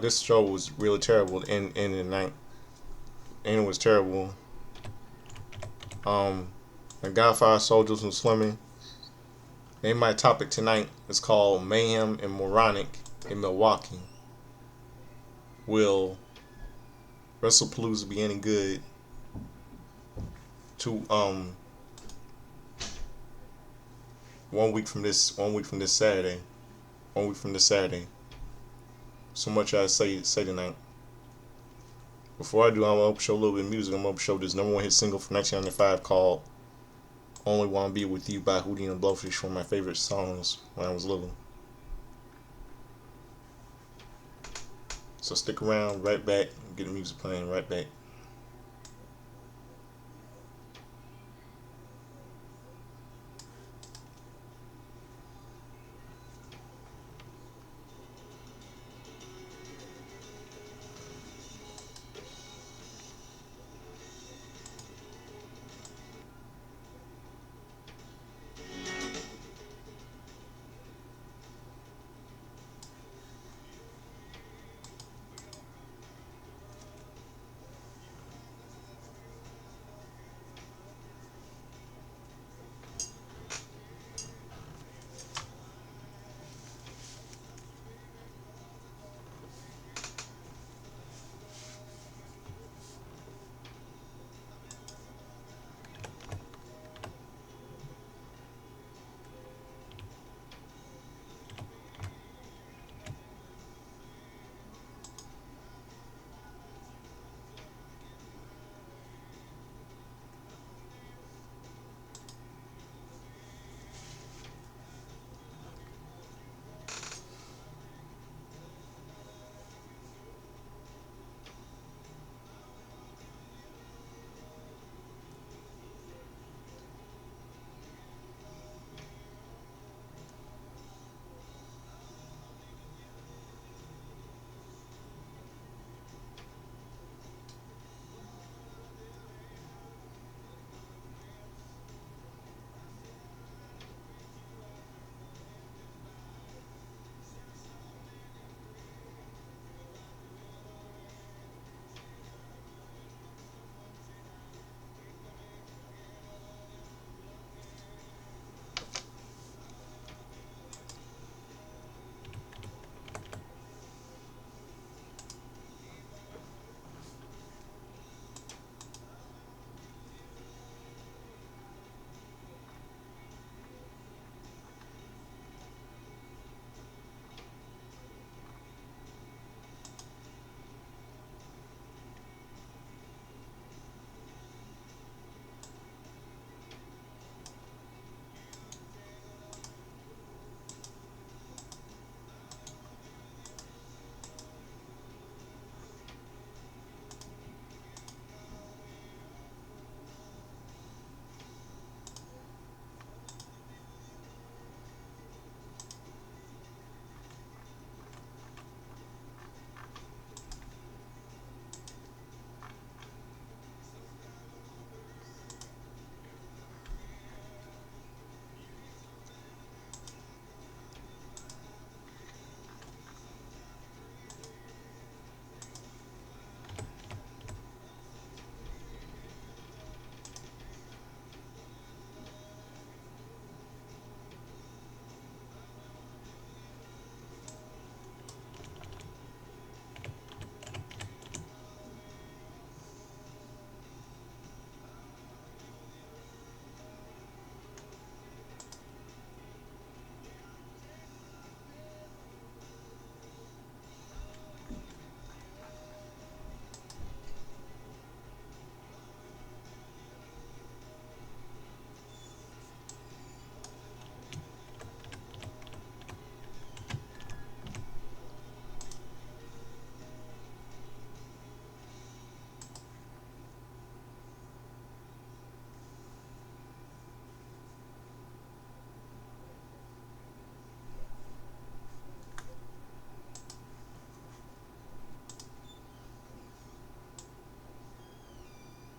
This show was really terrible in the night, and it was terrible. Um, the Godfire Soldiers and Swimming. Name my topic tonight is called Mayhem and Moronic in Milwaukee. Will Wrestlepalooza be any good to 1 week from this Saturday? 1 week from this Saturday. So much I say tonight. Before I do, I'm gonna show a little bit of music. I'm gonna show this number one hit single from 1995 called "Only Wanna Be With You" by Hootie and Blowfish. One of my favorite songs when I was little. So stick around. Right back. Get the music playing. Right back.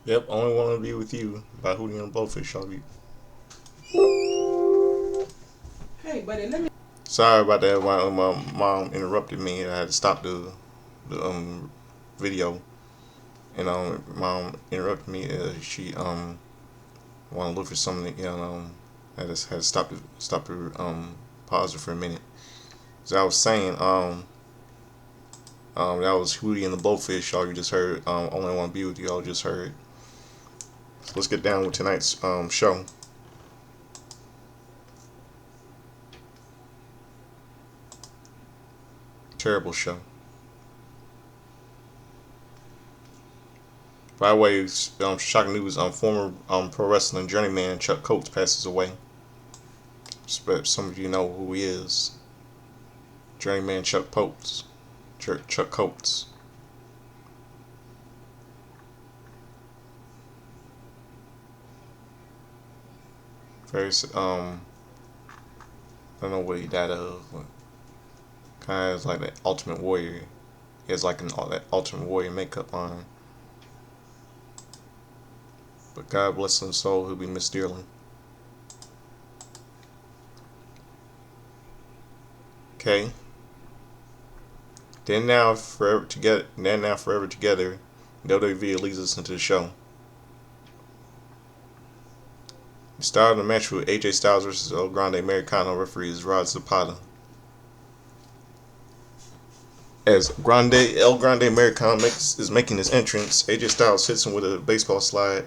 Yep, Only Wanna Be With You by Hootie and Blowfish. I'll be. Sorry about that. My mom interrupted me, and I had to stop the video. And mom interrupted me. She want to look for something. Had to stop the pause it for a minute. So I was saying that was Hootie and the Blowfish. Y'all you just heard. Only Want to Be With You. Y'all just heard. So let's get down with tonight's show. Terrible show. By the way, shocking news: former pro wrestling journeyman Chuck Coates passes away. Some of you know who he is. Journeyman Chuck Coates. Chuck Coates. Very I don't know what he died of. Kind of like that Ultimate Warrior. He has like that Ultimate Warrior makeup on. But God bless his soul, he'll be missed dearly. Okay. Then Now Forever Together. WWE leads us into the show. We started the match with AJ Styles versus El Grande Americano. Referee is Rod Zapata. As El Grande Americano is making his entrance, AJ Styles hits him with a baseball slide.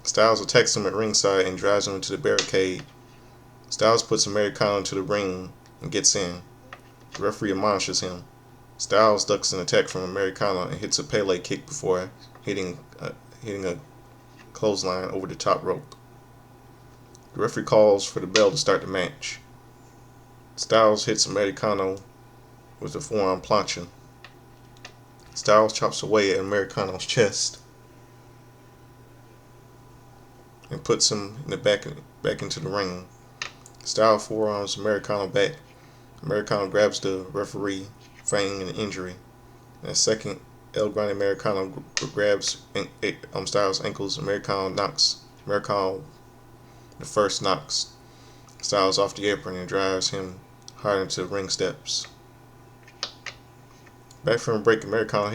Styles attacks him at ringside and drives him into the barricade. Styles puts Americano into the ring and gets in. The referee admonishes him. Styles ducks an attack from Americano and hits a Pele kick before hitting a clothesline over the top rope. The referee calls for the bell to start the match. Styles hits Americano with a forearm plancha. Styles chops away at Americano's chest and puts him in the back into the ring. Styles forearms Americano back. Americano grabs the referee, feigning an injury. In a second, El Grande Americano grabs Styles' ankles. Americano the first knocks Styles off the apron and drives him hard into the ring steps. Back from break, Americano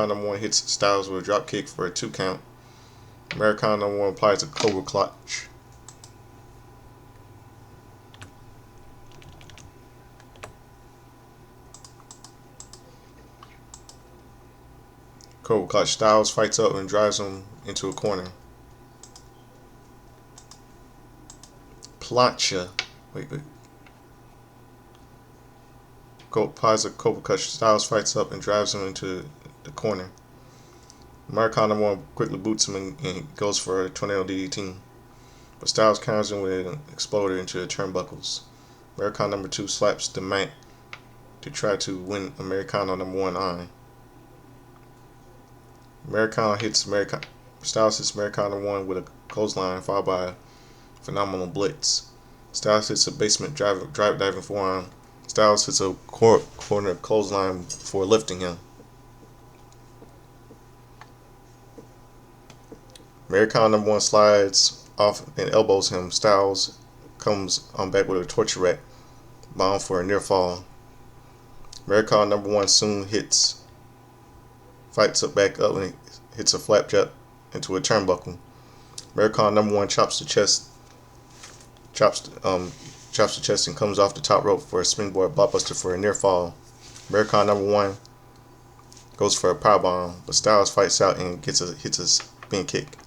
number one hits Styles with a drop kick for a 2 count. Americano number one applies a Cobra Clutch. Cobra Clutch. Styles fights up and drives him into a corner. Plancha. Wait. Applies a Cobra Clutch. Styles fights up and drives him into the corner. Americano number one quickly boots him and goes for a tornado DDT. But Styles counters him with an exploder into the turnbuckles. Americano number two slaps the mat to try to win Americano number one on. Styles hits Americano number one with a clothesline followed by a phenomenal blitz. Styles hits a basement drive diving forearm. Styles hits a corner clothesline before lifting him. Americano number one slides off and elbows him. Styles comes back with a torture rack, bound for a near fall. Americano number one soon fights back up and hits a flapjack into a turnbuckle. Americano number one chops the chest and comes off the top rope for a springboard blockbuster for a near fall. Americano number one goes for a powerbomb, but Styles fights out and hits a spin kick.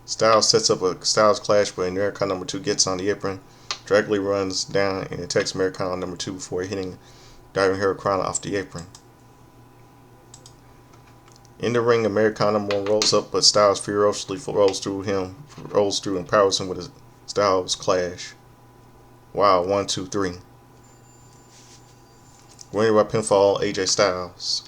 Styles sets up a Styles clash, but Americano number two gets on the apron, directly runs down and attacks Americano number two before hitting diving Hurricanrana off the apron. In the ring, Americano number one rolls up, but Styles ferociously rolls through and powers him with a Styles clash. Wow, 1, 2, 3. Winning by pinfall, AJ Styles.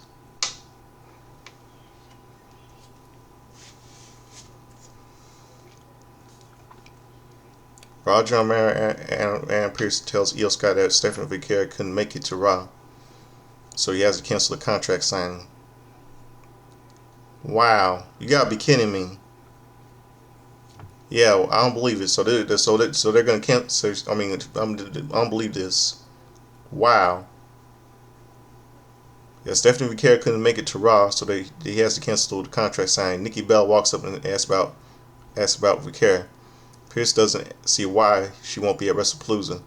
Roger and Pierce tells Io Sky that Stephanie Vicaria couldn't make it to Raw, so he has to cancel the contract signing. Wow, you gotta be kidding me. Yeah, well, I don't believe it. So they're gonna cancel. I mean, I don't believe this. Wow. Yeah, Stephanie McCare couldn't make it to Raw, so he has to cancel the contract signing. Nikki Bell walks up and asks about McCare. Pierce doesn't see why she won't be at Wrestlepalooza.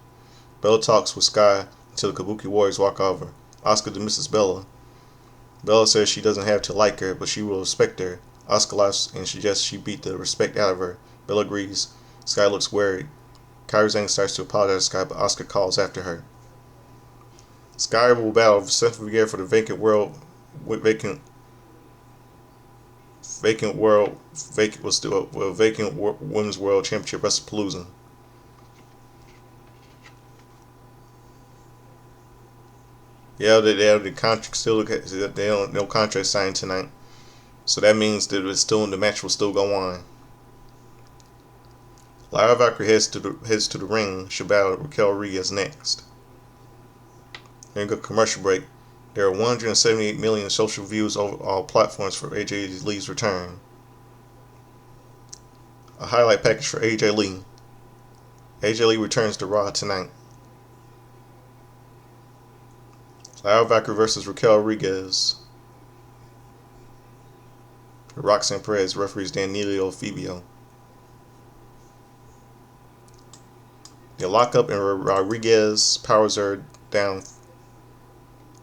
Bella talks with Sky until the Kabuki Warriors walk over. Asuka dismisses Bella. Bella says she doesn't have to like her, but she will respect her. Asuka laughs and suggests she beat the respect out of her. Bella agrees. Sky looks worried. Kairi Sane starts to apologize to Sky, but Asuka calls after her. Sky will battle Stephanie McCare for the vacant women's world championship Wrestlepalooza. Yeah, they have the contract still. They don't no contract signed tonight, so that means that the match will still go on. Lyra Valkyrie heads to the ring. She'll battle Raquel Rodriguez next. During a commercial break, there are 178 million social views over all platforms for AJ Lee's return. A highlight package for AJ Lee. AJ Lee returns to Raw tonight. Lyra Valkyrie versus Raquel Rodriguez. Roxanne Perez referees Danilo Fibio. They lock up and Rodriguez powers her down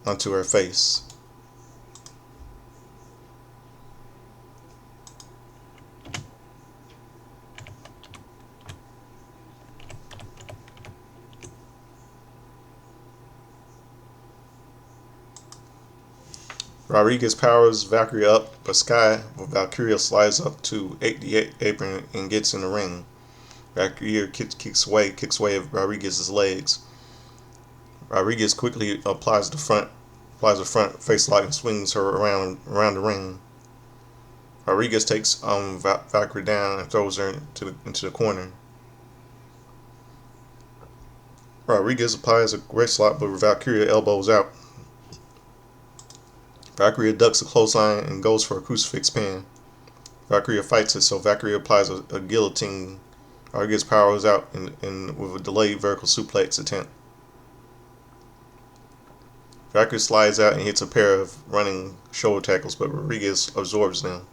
onto her face. Rodriguez powers Valkyrie up, but Valkyria slides up to the apron and gets in the ring. Valkyria kicks away Rodriguez's legs. Rodriguez quickly applies the front face lock and swings her around the ring. Rodriguez takes Valkyrie down and throws her into the corner. Rodriguez applies a wrist lock, but Valkyria elbows out. Valkyria ducks a clothesline and goes for a crucifix pin. Valkyria fights it, so Valkyria applies a guillotine. Rodriguez powers out with a delayed vertical suplex attempt. Valkyrie slides out and hits a pair of running shoulder tackles, but Rodriguez absorbs them.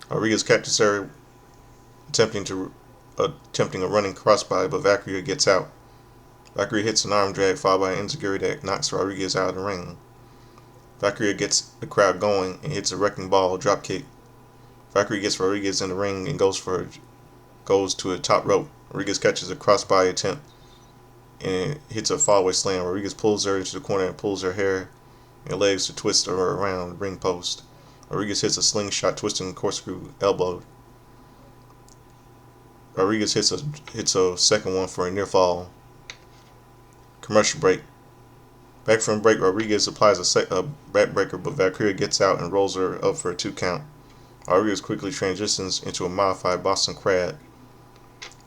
Rodriguez catches her attempting a running crossbody, but Valkyrie gets out. Valkyrie hits an arm drag followed by an enziguri that knocks Rodriguez out of the ring. Valkyrie gets the crowd going and hits a wrecking ball dropkick. Valkyrie gets Rodriguez in the ring and goes to a top rope. Rodriguez catches a crossbody attempt and hits a fallaway slam. Rodriguez pulls her into the corner and pulls her hair and legs to twist her around the ring post. Rodriguez hits a slingshot twisting corkscrew elbow. Rodriguez hits a second one for a near fall. Commercial break. Back from break, Rodriguez applies a backbreaker, but Valkyria gets out and rolls her up for a 2 count. Rodriguez quickly transitions into a modified Boston Crab.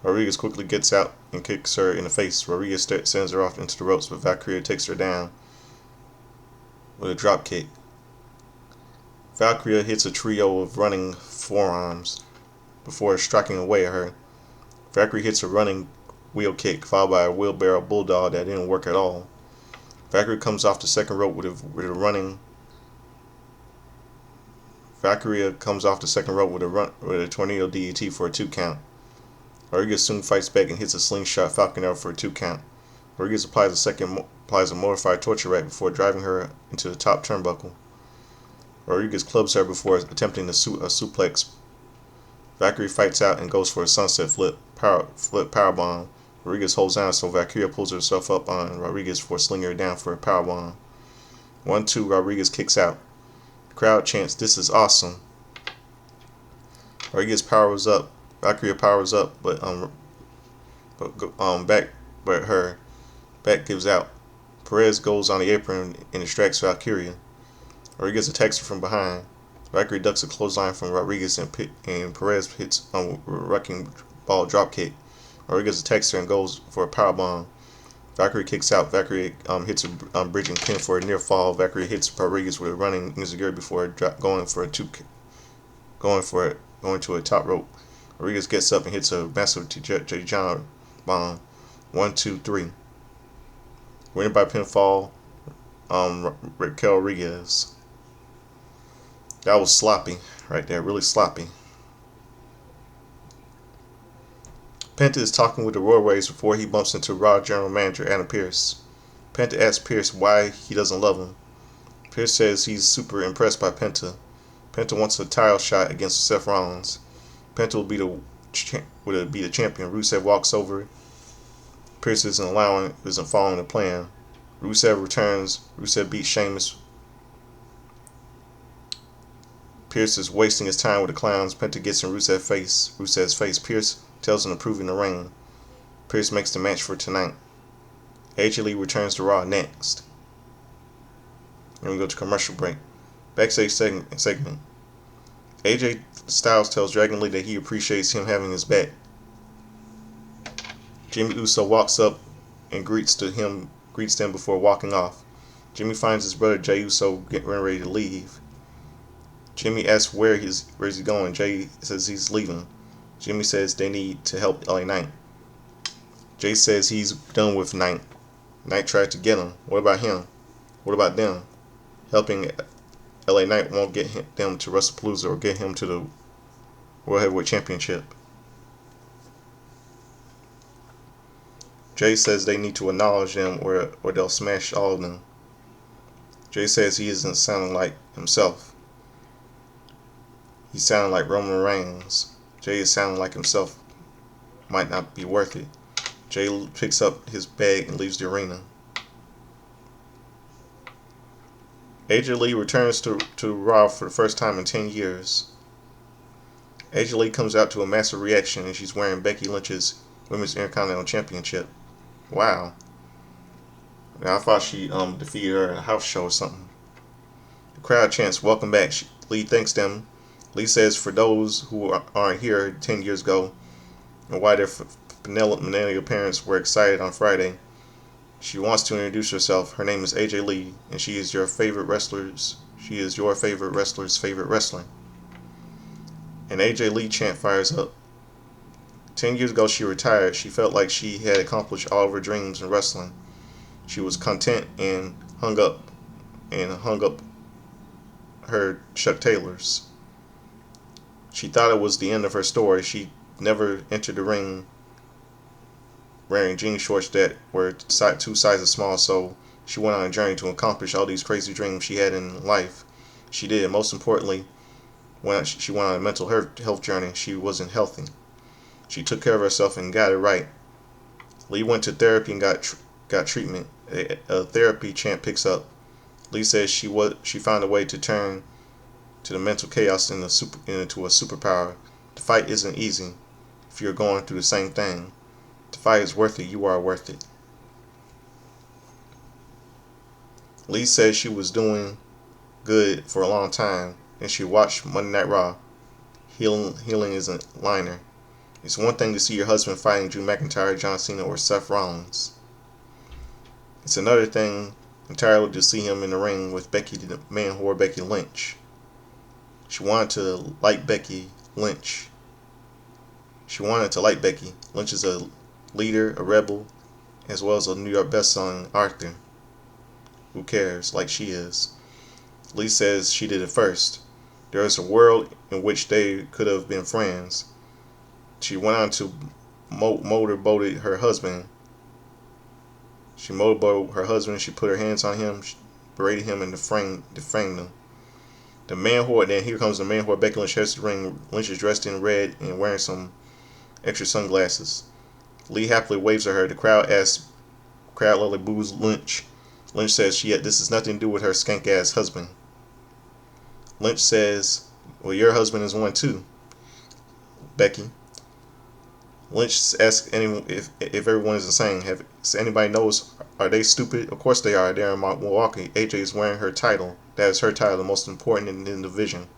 Rodriguez quickly gets out and kicks her in the face. Rodriguez sends her off into the ropes, but Valkyria takes her down with a drop kick. Valkyria hits a trio of running forearms before striking away at her. Valkyrie hits a running wheel kick, followed by a wheelbarrow bulldog that didn't work at all. Valkyrie comes off the second rope with a running. Valkyria comes off the second rope with a tornado DDT for a 2 count. Rodriguez soon fights back and hits a slingshot Falcon Arrow for a 2 count. Rodriguez applies a modified torture rack before driving her into the top turnbuckle. Rodriguez clubs her before attempting a suplex. Valkyrie fights out and goes for a sunset flip powerbomb. Rodriguez holds down, so Valkyria pulls herself up on Rodriguez before slinging her down for a powerbomb. 1-2, Rodriguez kicks out. The crowd chants, "This is awesome." Rodriguez powers up. Valkyria powers up, but her back gives out. Perez goes on the apron and distracts Valkyria. Rodriguez attacks her from behind. Valkyrie ducks a clothesline from Rodriguez and Perez hits a wrecking ball dropkick. Rodriguez attacks her and goes for a powerbomb. Valkyrie kicks out. Valkyrie hits a bridging pin for a near fall. Valkyrie hits Rodriguez with a running enziguri before going to a top rope. Rodriguez gets up and hits a massive J. John bomb. 1, 2, 3. Winning by pinfall. Raquel Rodriguez. That was sloppy right there. Really sloppy. Penta is talking with the Royals before he bumps into Raw general manager Adam Pearce. Penta asks Pearce why he doesn't love him. Pearce says he's super impressed by Penta. Penta wants a title shot against Seth Rollins. Penta will be the champion. Rusev walks over. Pearce isn't following the plan. Rusev returns. Rusev beats Sheamus. Pearce is wasting his time with the clowns. Penta gets in Rusev's face. Pearce tells him to prove in the ring. Pearce makes the match for tonight. AJ Lee returns to Raw next. And we go to commercial break. Backstage segment. AJ Styles tells Dragon Lee that he appreciates him having his back. Jimmy Uso walks up and greets them before walking off. Jimmy finds his brother Jey Uso getting ready to leave. Jimmy asks where is he going. Jey says he's leaving. Jimmy says they need to help LA Knight. Jey says he's done with Knight. Knight tried to get him. What about him? What about them? Helping LA Knight won't get them to Wrestlepalooza or get him to the World Heavyweight Championship. Jey says they need to acknowledge them or they'll smash all of them. Jey says he isn't sounding like himself. He's sounding like Roman Reigns. Jey is sounding like himself. Might not be worth it. Jey picks up his bag and leaves the arena. AJ Lee returns to Raw for the first time in 10 years. AJ Lee comes out to a massive reaction and she's wearing Becky Lynch's Women's Intercontinental Championship. Wow. Now, I thought she defeated her in a house show or something. The crowd chants, "Welcome back." Lee thanks them. Lee says for those who aren't here 10 years ago and why their millennial parents were excited on Friday, she wants to introduce herself. Her name is AJ Lee, and she is your favorite wrestler's favorite wrestler. And AJ Lee chant fires up. 10 years ago, she retired. She felt like she had accomplished all of her dreams in wrestling. She was content and hung up her Chuck Taylors. She thought it was the end of her story. She never entered the ring wearing jean shorts that were 2 sizes small, so she went on a journey to accomplish all these crazy dreams she had in life. She did. Most importantly, when she went on a mental health journey, she wasn't healthy. She took care of herself and got it right. Lee went to therapy and got treatment. A therapy chant picks up. Lee says she found a way to turn to the mental chaos into a superpower. The fight isn't easy if you're going through the same thing. The fight is worth it. You are worth it. Lee says she was doing good for a long time and she watched Monday Night Raw. Healing isn't liner. It's one thing to see your husband fighting Drew McIntyre, John Cena, or Seth Rollins. It's another thing entirely to see him in the ring with Becky, the man whore Becky Lynch. She wanted to like Becky Lynch. Lynch is a leader, a rebel, as well as a New York best-selling author. Who cares? Like she is. Lee says she did it first. There is a world in which they could have been friends. She went on to motorboated her husband. She motorboated her husband. She put her hands on him, she berated him, and defamed him. The man whore. Then here comes the man whore. Becky Lynch heads to the ring. Lynch is dressed in red and wearing some extra sunglasses. Lee happily waves at her. The crowd literally boos Lynch. Lynch says this has nothing to do with her skank ass husband. Lynch says, "Well, your husband is one too, Becky." Lynch asks anyone if everyone is insane. Anybody knows? Are they stupid? Of course they are. They're in Milwaukee. AJ is wearing her title. That is her title, the most important in the division.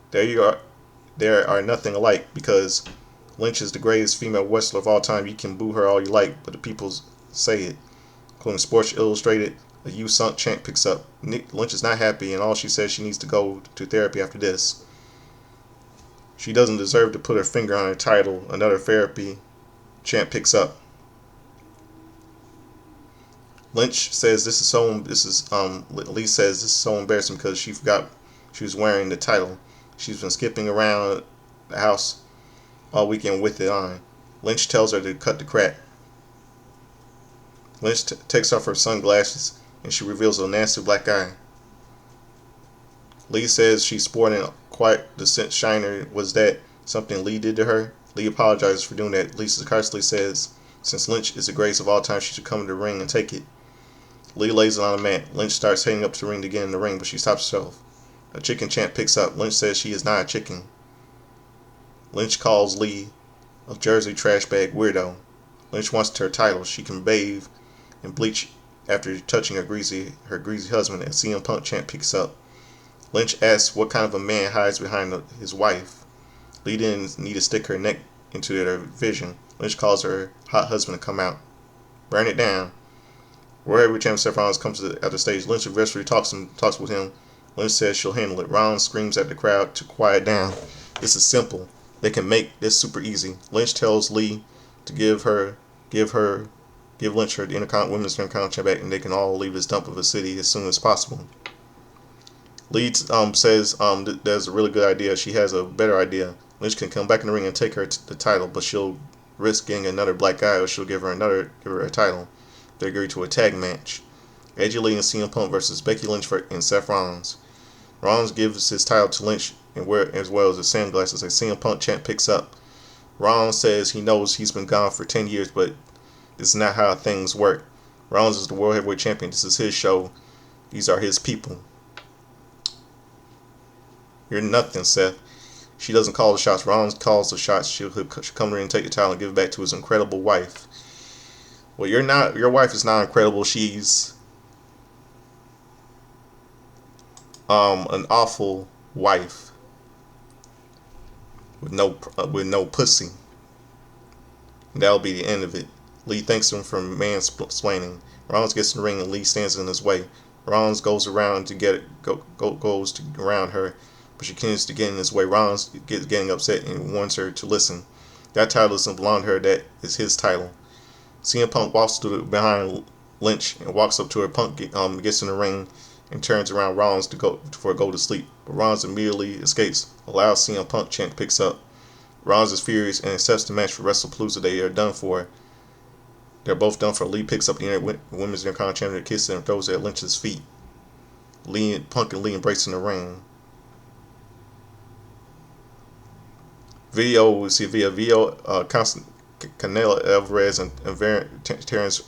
There are nothing alike because Lynch is the greatest female wrestler of all time. You can boo her all you like, but the people say it. Including Sports Illustrated, a "You Sunk" chant picks up. Lynch is not happy, and all she says she needs to go to therapy after this. She doesn't deserve to put her finger on her title. Another therapy. Champ picks up. Lynch says Lee says this is so embarrassing because she forgot she was wearing the title. She's been skipping around the house all weekend with it on. Lynch tells her to cut the crap. Lynch takes off her sunglasses and she reveals a nasty black eye. Lee says she's sporting quite the scent shiner. Was that something Lee did to her? Lee apologizes for doing that. Lee sarcastically says since Lynch is the greatest of all time, she should come to the ring and take it. Lee lays it on the mat. Lynch starts heading up to the ring to get in the ring, but she stops herself. A chicken Champ picks up. Lynch says she is not a chicken. Lynch calls Lee a Jersey trash bag weirdo. Lynch wants her title. She can bathe and bleach after touching her greasy husband, and CM Punk Champ picks up. Lynch asks what kind of a man hides behind his wife. Lee didn't need to stick her neck into their vision. Lynch calls her hot husband to come out. Burn it down. Royal Heavyweight Champion Seth Rollins comes to the stage. Lynch aggressively talks with him. Lynch says she'll handle it. Rollins screams at the crowd to quiet down. This is simple. They can make this super easy. Lynch tells Lee to give Lynch her women's Intercontinental back, and they can all leave this dump of a city as soon as possible. Lee says there's a really good idea. She has a better idea. Lynch can come back in the ring and take her the title, but she'll risk getting another black eye, or she'll give her a title. They agree to a tag match. AJ Lee and CM Punk versus Becky Lynch and Seth Rollins. Rollins gives his title to Lynch as well as his sunglasses. A CM Punk Champ picks up. Rollins says he knows he's been gone for 10 years, but this is not how things work. Rollins is the World Heavyweight Champion. This is his show. These are his people. You're nothing, Seth. She doesn't call the shots. Rollins calls the shots. She'll come in and take the title and give it back to his incredible wife. Well, you're not. Your wife is not incredible. She's an awful wife with no pussy. And that'll be the end of it. Lee thanks him for mansplaining. Rollins gets in the ring and Lee stands in his way. Rollins goes around to around her, but she continues to get in his way. Rollins gets getting upset and warns her to listen. That title doesn't belong to her. That is his title. CM Punk walks behind Lynch and walks up to her. Punk gets in the ring and turns around Rollins to go to sleep. But Rollins immediately escapes. A loud CM Punk chant picks up. Rollins is furious and accepts the match for Wrestlepalooza. They are done for. They're both done for. Lee picks up the women's Intercontinental Championship, kisses and throws it at Lynch's feet. Punk and Lee embrace in the ring. We see video. Canelo Alvarez and Terrence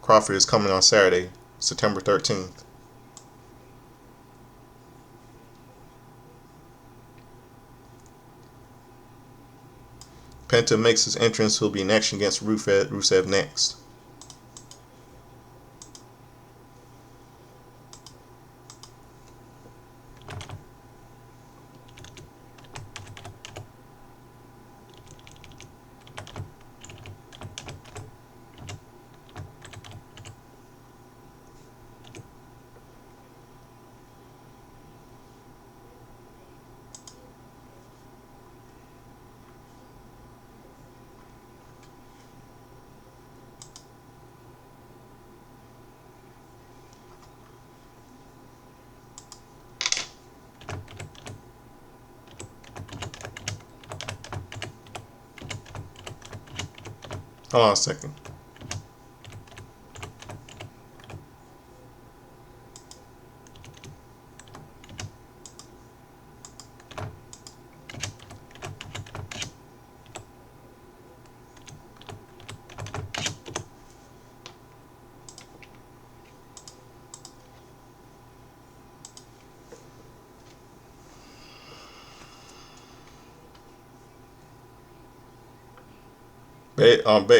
Crawford is coming on Saturday, September 13th. Penta makes his entrance. He'll be in action against Rusev next. Hold on a second.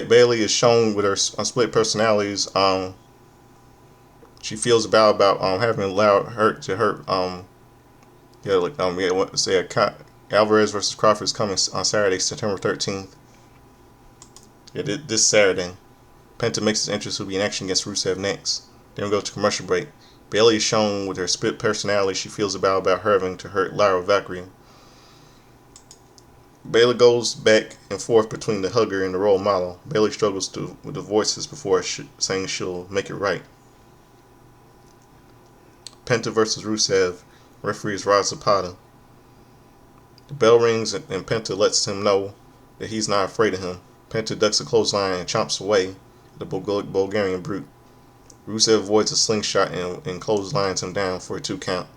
Bailey is shown with her split personalities. She feels bad about having allowed hurt to hurt. Alvarez versus Crawford is coming on Saturday, September 13th. This Saturday. Penta makes his entrance. Will be in action against Rusev next. Then we'll go to commercial break. Bailey is shown with her split personality. She feels bad about having to hurt Lyra Valkyrie. Bayley goes back and forth between the hugger and the role model. Bayley struggles with the voices before saying she'll make it right. Penta versus Rusev. Referees Rod Zapata. The bell rings and Penta lets him know that he's not afraid of him. Penta ducks a clothesline and chomps away the Bulgarian brute. Rusev avoids a slingshot and clotheslines him down for a 2 count.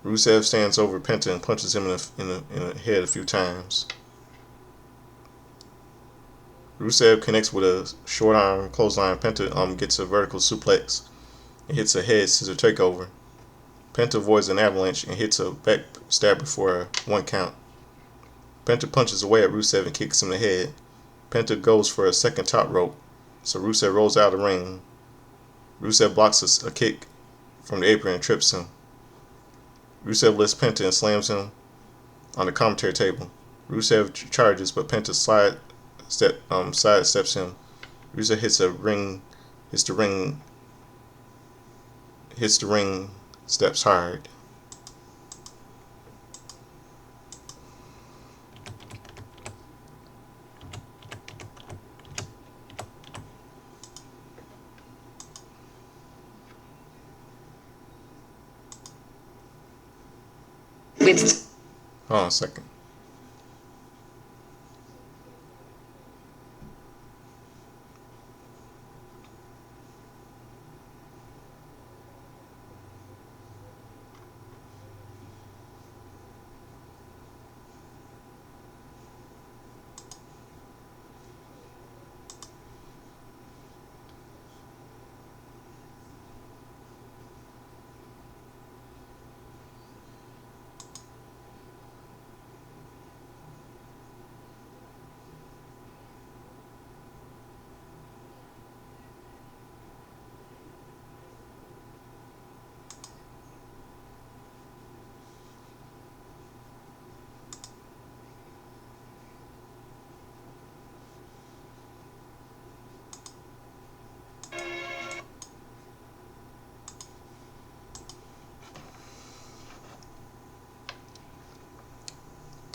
Rusev stands over Penta and punches him in the head a few times. Rusev connects with a short arm clothesline. Penta gets a vertical suplex and hits a head scissor takeover. Penta avoids an avalanche and hits a back stabber for a 1 count. Penta punches away at Rusev and kicks him in the head. Penta goes for a second top rope, so Rusev rolls out of the ring. Rusev blocks a kick from the apron and trips him. Rusev lifts Penta and slams him on the commentary table. Rusev charges, but Penta sidesteps him. Rusev hits the ring steps hard. Hold on a second.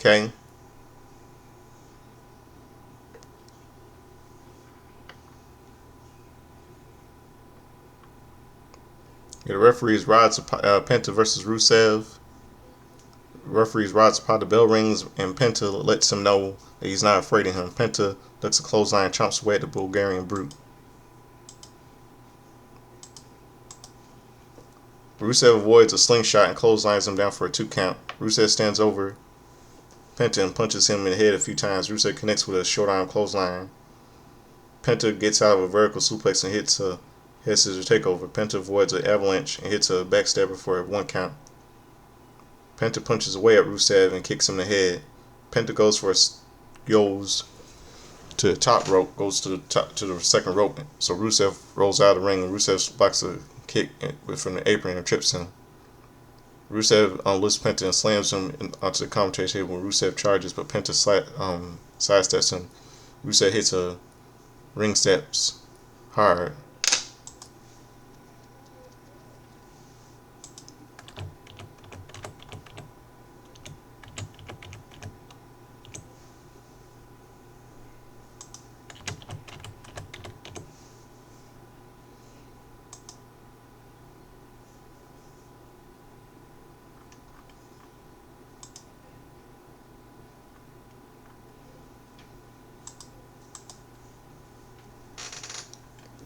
Okay. The referees Penta versus Rusev. Referees Rod Zapata. The bell rings and Penta lets him know that he's not afraid of him. Penta ducks a clothesline and chomps away at the Bulgarian brute. Rusev avoids a slingshot and clotheslines him down for a 2 count. Rusev stands over Penta and punches him in the head a few times. Rusev connects with a short arm clothesline. Penta gets out of a vertical suplex and hits a head scissor takeover. Penta avoids an avalanche and hits a backstabber for a 1 count. Penta punches away at Rusev and kicks him in the head. Penta goes to the top rope, goes to the second rope. So Rusev rolls out of the ring and Rusev blocks a kick from the apron and trips him. Rusev lifts Penta and slams him onto the commentary table. Rusev charges, but Penta sidesteps him. Rusev hits a ring steps hard.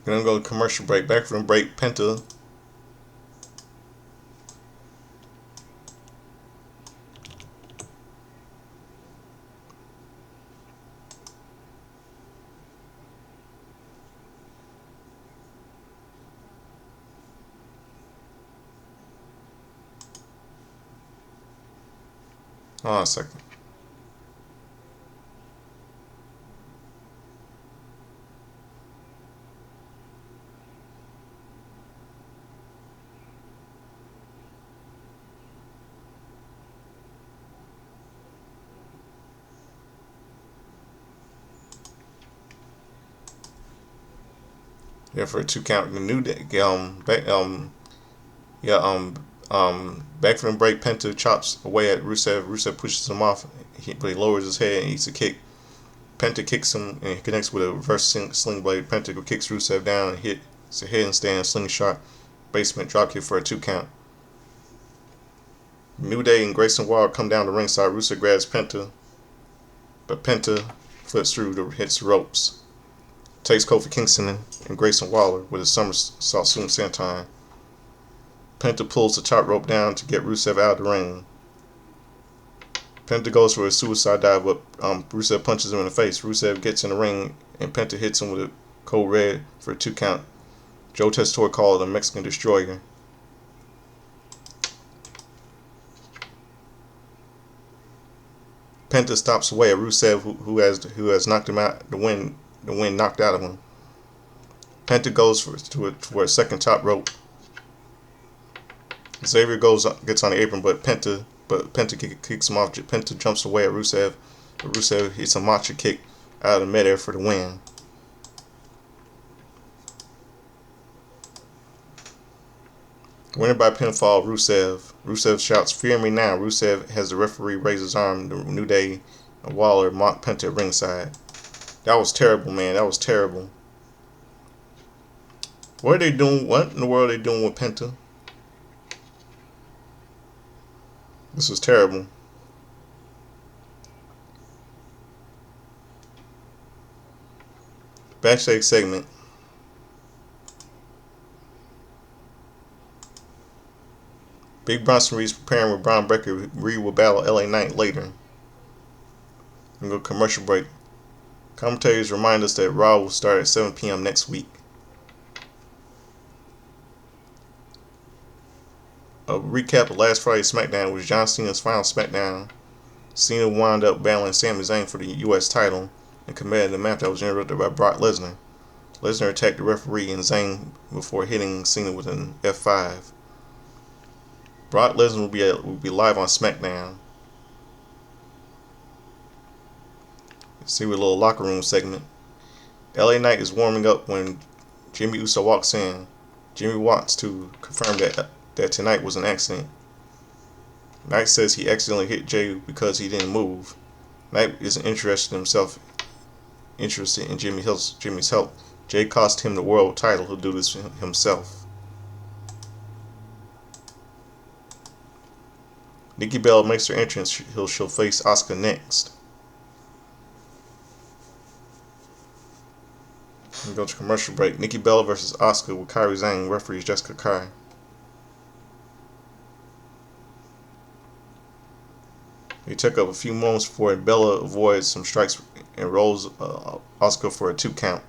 We're gonna go to commercial break. Back from the break, Penta hold on a second. Yeah, for a 2 count. The new day, Back from the break, Penta chops away at Rusev. Rusev pushes him off, but he lowers his head and eats a kick. Penta kicks him and connects with a reverse sling blade. Penta kicks Rusev down and hits a headstand slingshot basement dropkick for a 2 count. New Day and Grayson Waller come down to ringside. Rusev grabs Penta, but Penta flips through, hits the ropes. Takes Kofi Kingston and Grayson Waller with a somersault senton. Penta pulls the top rope down to get Rusev out of the ring. Penta goes for a suicide dive, but Rusev punches him in the face. Rusev gets in the ring, and Penta hits him with a cold red for a 2 count. Joe Tessitore called it a Mexican Destroyer. Penta stops away at Rusev, who has knocked him out. The wind knocked out of him. Penta goes for a second top rope. Xavier gets on the apron, but Penta kicks him off. Penta jumps away at Rusev, but Rusev hits a matcha kick out of midair for the win. Winner by pinfall, Rusev. Rusev shouts, "Fear me now." Rusev has the referee raise his arm. The New Day and Waller mock Penta at ringside. That was terrible, man. That was terrible. What are they doing? What in the world are they doing with Penta? This was terrible. Backstage segment. Big Bronson Reed's preparing with Braun Breaker. Reed will battle LA Knight later. We go commercial break. Commentators remind us that Raw will start at 7 p.m. next week. A recap of last Friday's SmackDown was John Cena's final SmackDown. Cena wound up battling Sami Zayn for the U.S. title and committed a match that was interrupted by Brock Lesnar. Lesnar attacked the referee and Zayn before hitting Cena with an F5. Brock Lesnar will be live on SmackDown. Let's see, with a little locker room segment. LA Knight is warming up when Jimmy Uso walks in. Jimmy wants to confirm that tonight was an accident. Knight says he accidentally hit Jay because he didn't move. Knight isn't interested in Jimmy's help. Jay cost him the world title. He'll do this himself. Nikki Bella makes her entrance. She'll face Asuka next. We go to commercial break. Nikki Bella versus Asuka with Kairi Sane. Referee Jessica Kai. They took up a few moments before Bella avoids some strikes and rolls Asuka for a 2 count.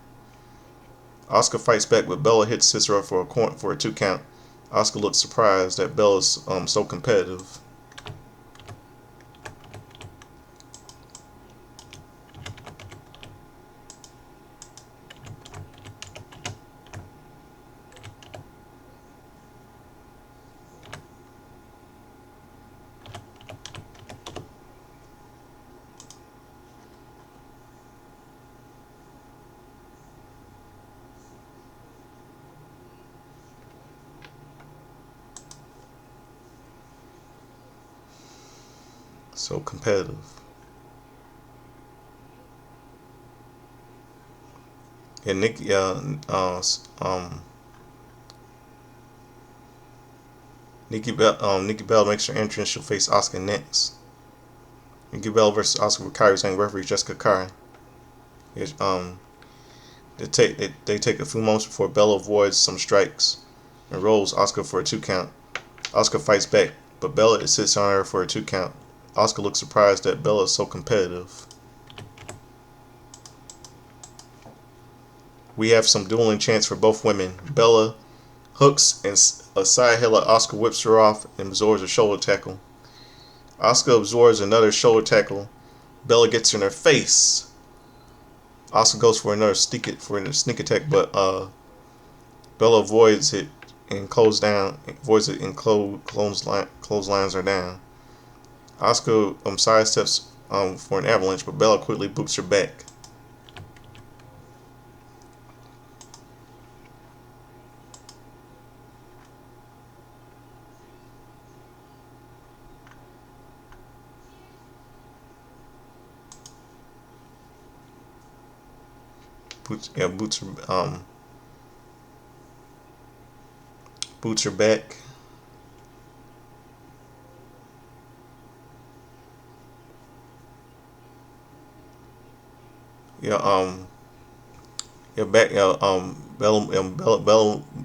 Asuka fights back, but Bella hits Cicero for a 2 count. Asuka looks surprised that Bella's so competitive. So competitive. And Nikki Bella makes her entrance. She'll face Asuka next. Nikki Bella versus Asuka with Kairi Sane. Referee Jessica Kai. They take a few moments before Bella avoids some strikes and rolls Asuka for a 2 count. Asuka fights back, but Bella sits on her for a 2 count. Asuka looks surprised that Bella is so competitive. We have some dueling chants for both women. Bella hooks and a side headlock. Asuka whips her off and absorbs a shoulder tackle. Asuka absorbs another shoulder tackle. Bella gets in her face. Asuka goes for another sneak attack, but Bella avoids it and clotheslines her down. Asuka sidesteps for an avalanche, but Bella quickly boots her back. boots her back. Yeah, back.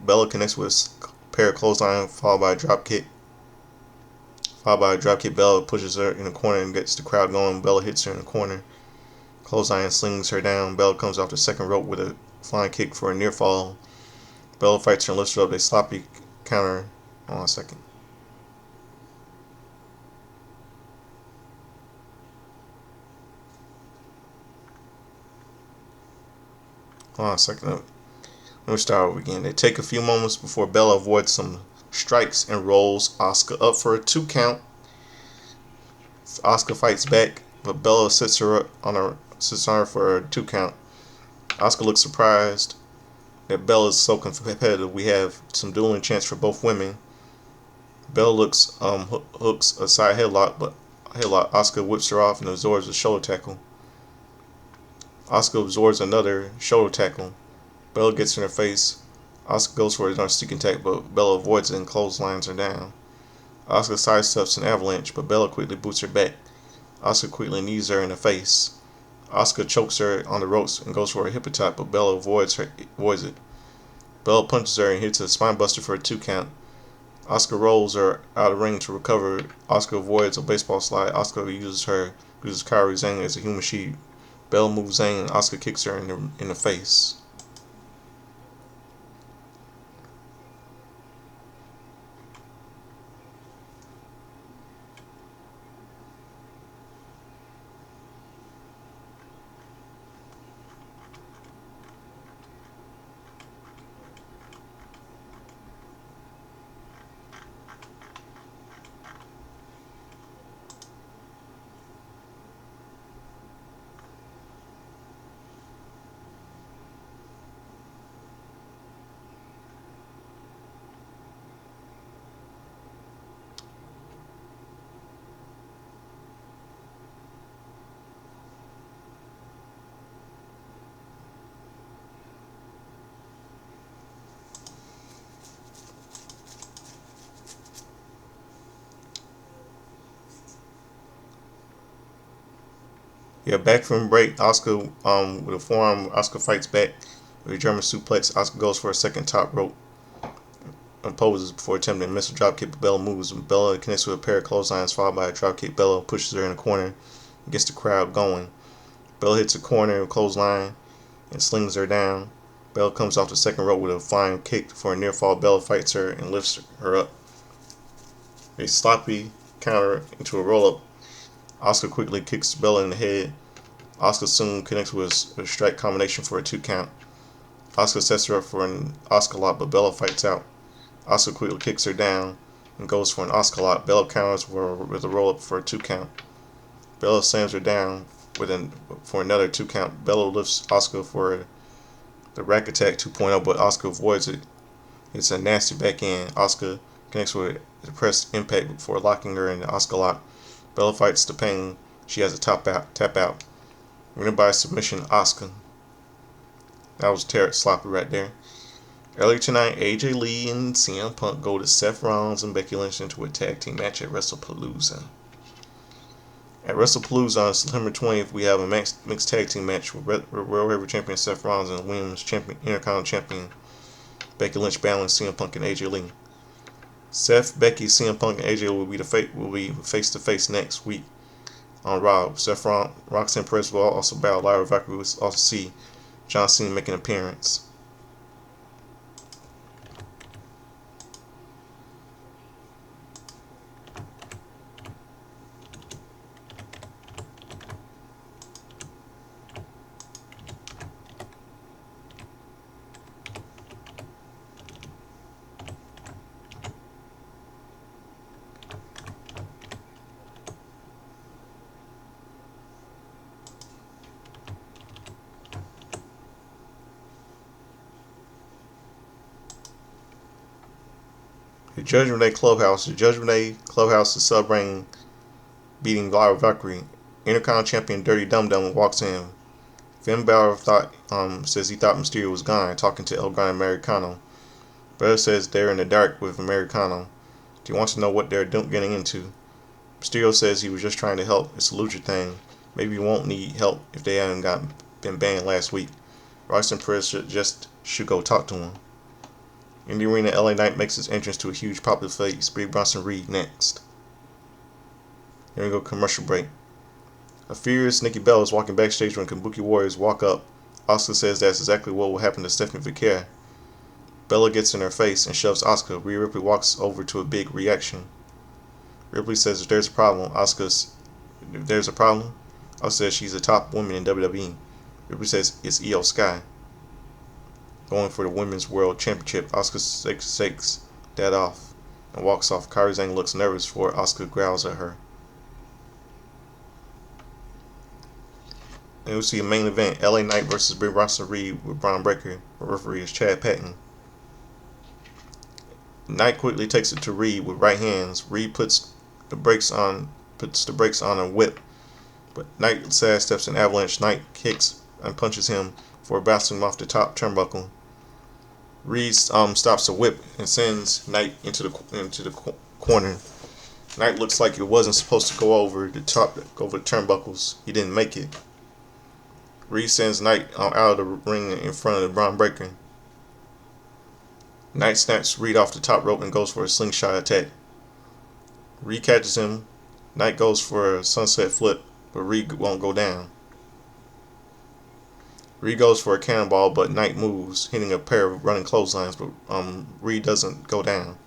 Bella connects with a pair of clothesline, followed by a drop kick. Bella pushes her in the corner and gets the crowd going. Bella hits her in the corner. Clothesline slings her down. Bella comes off the second rope with a flying kick for a near fall. Bella fights her and lifts her up. They sloppy counter. Hold on a second. Hold on a second. Let me start over again. They take a few moments before Bella avoids some strikes and rolls Asuka up for a 2 count. Asuka fights back, but Bella sits on her for a 2 count. Asuka looks surprised that Bella is so competitive. We have some dueling chants for both women. Bella hooks a side headlock, but Asuka whips her off and absorbs a shoulder tackle. Asuka absorbs another shoulder tackle. Bella gets in her face. Asuka goes for another sneak attack, but Bella avoids it and clotheslines her down. Asuka sidesteps an avalanche, but Bella quickly boots her back. Asuka quickly knees her in the face. Asuka chokes her on the ropes and goes for a hip attack, but Bella avoids it. Bella punches her and hits a spinebuster for a 2 count. Asuka rolls her out of the ring to recover. Asuka avoids a baseball slide. Asuka uses Kairi Zane as a human shield. Bella moves Zane and Asuka kicks her in the face. Yeah, back from break, Asuka with a forearm, Asuka fights back with a German suplex. Asuka goes for a second top rope and poses before attempting a missile dropkick, but Bella moves. Bella connects with a pair of clotheslines followed by a dropkick. Bella pushes her in the corner and gets the crowd going. Bella hits a corner with a clothesline and slings her down. Bella comes off the second rope with a flying kick for a near fall. Bella fights her and lifts her up. They sloppy counter into a roll up. Asuka quickly kicks Bella in the head. Asuka soon connects with a strike combination for a 2 count. Asuka sets her up for an Asuka lock, but Bella fights out. Asuka quickly kicks her down and goes for an Asuka lock. Bella counters with a roll up for a 2 count. Bella slams her down for another 2 count. Bella lifts Asuka for the rack attack 2.0, but Asuka avoids it. It's a nasty backhand. Asuka connects with a depressed impact before locking her in the Asuka lock. Bella fights the pain. She has a tap out. Winner by submission, Asuka. That was sloppy right there. Earlier tonight, AJ Lee and CM Punk go to Seth Rollins and Becky Lynch into a tag team match at Wrestlepalooza. At Wrestlepalooza on September 20th, we have a mixed tag team match with World Heavyweight Champion Seth Rollins and Women's Intercontinental Champion Becky Lynch battling CM Punk and AJ Lee. Seth, Becky, CM Punk, and AJ will be face to face next week on Raw. Seth Roxanne Perez will also battle Lyra Valkyrie. We will also see John Cena make an appearance. The Judgment Day Clubhouse. The Judgment Day Clubhouse is beating Lyra Valkyrie. Intercontinental Champion Dirty Dum Dum walks in, Finn Balor says he thought Mysterio was gone, talking to El Gran Americano. Balor says they're in the dark with Americano. He wants to know what they're getting into. Mysterio says he was just trying to help. It's a lucha thing. Maybe he won't need help if they haven't been banned last week. Ross and Perez should go talk to him. In the arena, LA Knight makes his entrance to a huge popular face. Big Bronson Reed next. Here we go, commercial break. A furious Nikki Bella is walking backstage when Kabuki Warriors walk up. Asuka says that's exactly what will happen to Stephanie Vicaire. Bella gets in her face and shoves Asuka. Rhea Ripley walks over to a big reaction. Ripley says if there's a problem, Asuka says she's the top woman in WWE. Ripley says it's Io Sky. Going for the Women's World Championship, Asuka shakes that off and walks off. Kairi Sane looks nervous before Asuka growls at her. And we'll see a main event, LA Knight versus Big Bronson Reed with Braun Breaker. The referee is Chad Patton. Knight quickly takes it to Reed with right hands. Reed puts the brakes on a whip, but Knight sidesteps an avalanche. Knight kicks and punches him before bouncing him off the top turnbuckle. Reed stops the whip and sends Knight into the corner. Knight looks like it wasn't supposed to go over the turnbuckles. He didn't make it. Reed sends Knight out of the ring in front of the Braun Breaker. Knight snaps Reed off the top rope and goes for a slingshot attack. Reed catches him. Knight goes for a sunset flip, but Reed won't go down. Reed goes for a cannonball, but Knight moves, hitting a pair of running clotheslines, but Reed doesn't go down.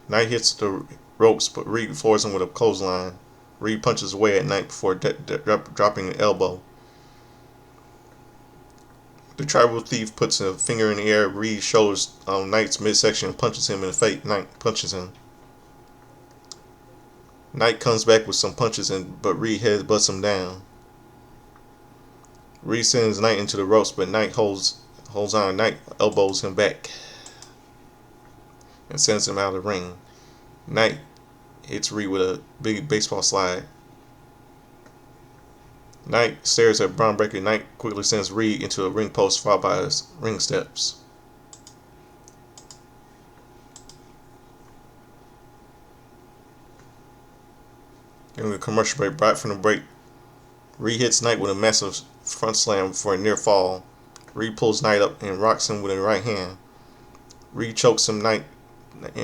Knight hits the ropes, but Reed floors him with a clothesline. Reed punches away at Knight before dropping an elbow. The tribal thief puts a finger in the air. Reed shoulders Knight's midsection and punches him in the face. Knight punches him. Knight comes back with some punches, but Reed headbutts him down. Reed sends Knight into the ropes, but Knight holds on. Knight elbows him back and sends him out of the ring. Knight hits Reed with a big baseball slide. Knight stares at Braun Breaker. Knight quickly sends Reed into a ring post followed by his ring steps. Giving a commercial break. Right from the break, Reed hits Knight with a massive front slam for a near fall. Reed pulls Knight up and rocks him with a right hand. Reed chokes him Knight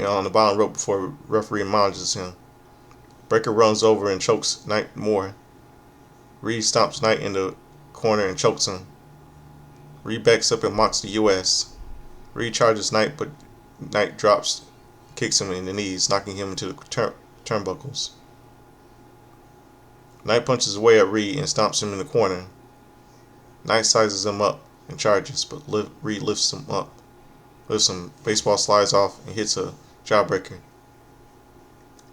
on the bottom rope before referee admonishes him. Breaker runs over and chokes Knight more. Reed stomps Knight in the corner and chokes him. Reed backs up and mocks the US. Reed charges Knight, but Knight kicks him in the knees, knocking him into the turnbuckles. Knight punches away at Reed and stomps him in the corner. Knight sizes him up and charges, but Reed lifts him up. Lifts some baseball slides off and hits a jawbreaker.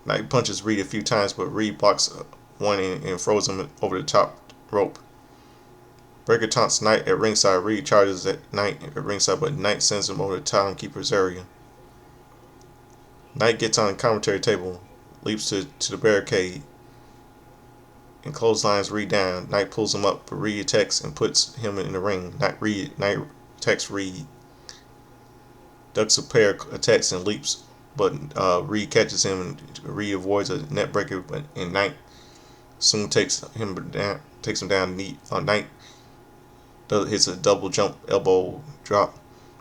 Knight punches Reed a few times, but Reed blocks one and throws him over the top rope. Breaker taunts Knight at ringside. Reed charges at Knight at ringside, but Knight sends him over the timekeeper's area. Knight gets on the commentary table, leaps to the barricade, and clotheslines Reed down. Knight pulls him up, but Reed attacks and puts him in the ring. Knight attacks Reed, ducks a pair of attacks and leaps, but Reed catches him and Reed avoids a net breaker, and Knight soon takes him down. Knight hits a double jump elbow drop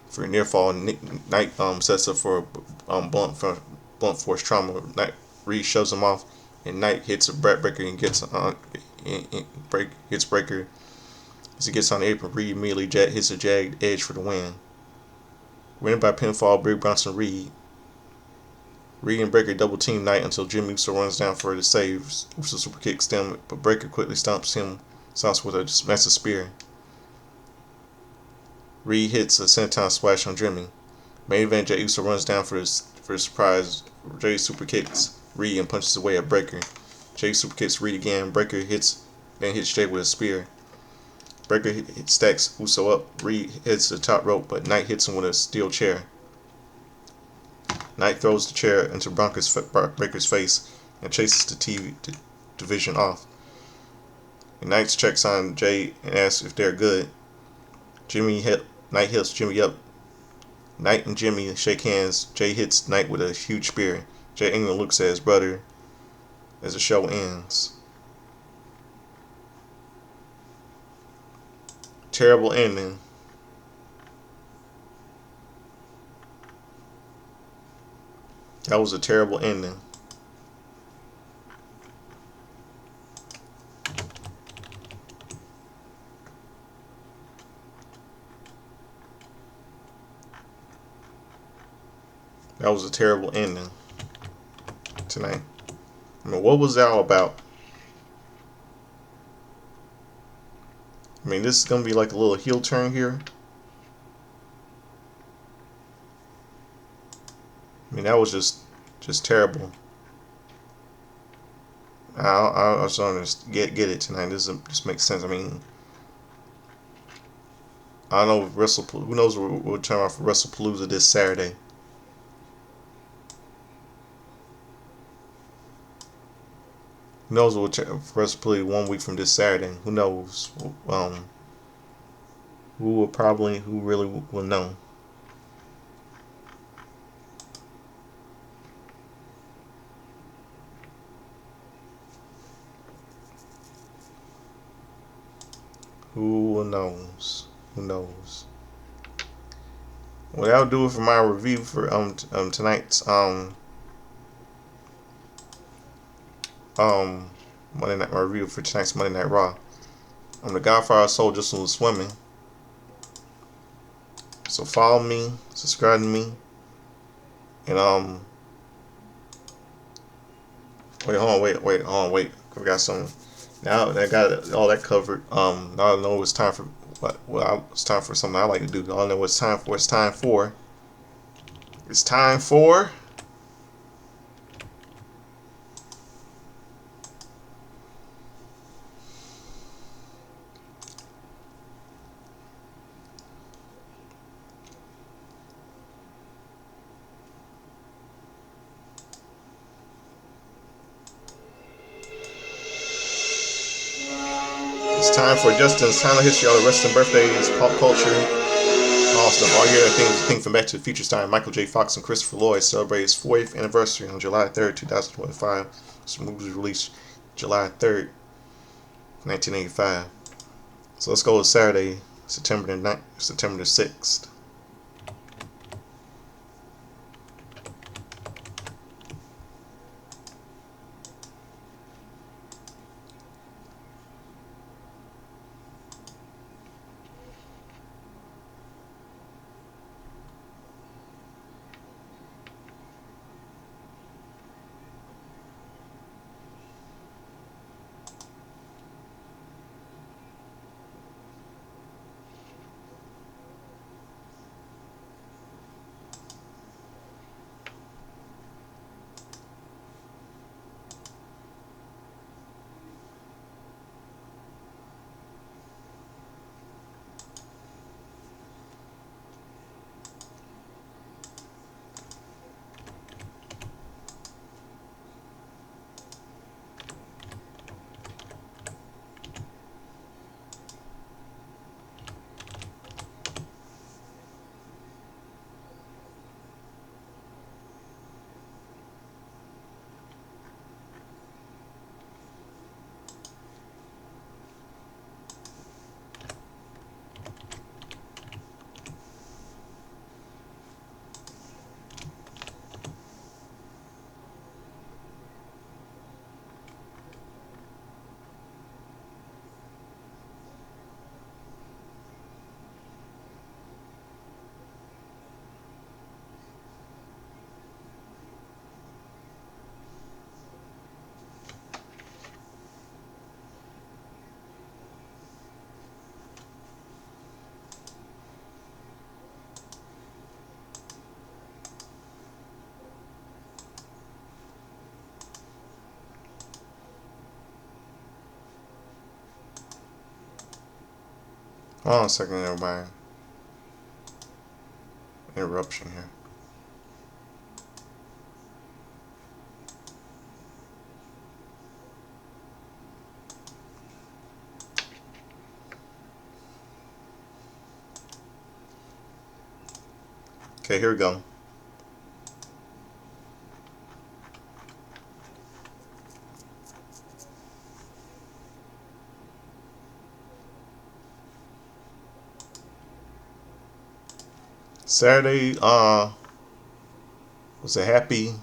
for a near fall. Knight sets up for a blunt force trauma. Reed shoves him off, and Knight hits a breaker and hits Breaker. As he gets on the apron, Reed immediately hits a jagged edge for the win. Winning by pinfall, Big Bronson Reed. Reed and Breaker double team Knight until Jimmy Uso runs down for the save. Uso super kick stem, but Breaker quickly stomps with a massive spear. Reed hits a senton splash on Jimmy. Main event, Jey Uso runs down for a surprise. Jey super kicks Reed and punches away at Breaker. Jey super kicks Reed again. Breaker hits Jey with a spear. Breaker stacks Uso up. Reed hits the top rope, but Knight hits him with a steel chair. Knight throws the chair into Breaker's face and chases the TV division off. And Knight checks on Jay and asks if they're good. Knight hits Jimmy up. Knight and Jimmy shake hands. Jay hits Knight with a huge spear. Jay England looks at his brother as the show ends. Terrible ending. That was a terrible ending. That was a terrible ending tonight. I mean, what was that all about? I mean, this is going to be like a little heel turn here. I mean, that was just terrible. I just don't get it tonight. This makes sense. I mean, I don't know if who knows what turn out for Wrestlepalooza this Saturday. Who knows what Wrestlepalooza 1 week from this Saturday? Who knows? Who really will know? Who knows? Who knows? Well, that'll do it for my review for tonight's Monday night, my review for tonight's Monday Night Raw. I'm the Godfather Soul, just was swimming. So follow me, subscribe to me, and wait. I forgot something. Now that I got all that covered, now I know it's time for it's time for something I like to do. I don't know what it's time for. It's time for. It's time for Justin's Time of History, all the wrestling birthdays, pop culture, all stuff. All your things from Back to the Future time. Michael J. Fox and Christopher Lloyd celebrate his 40th anniversary on July 3rd, 2025. This movie was released July 3rd, 1985. So let's go with Saturday, September the 6th. Hold on a second, everybody. Interruption here. Okay, here we go. Saturday was a happy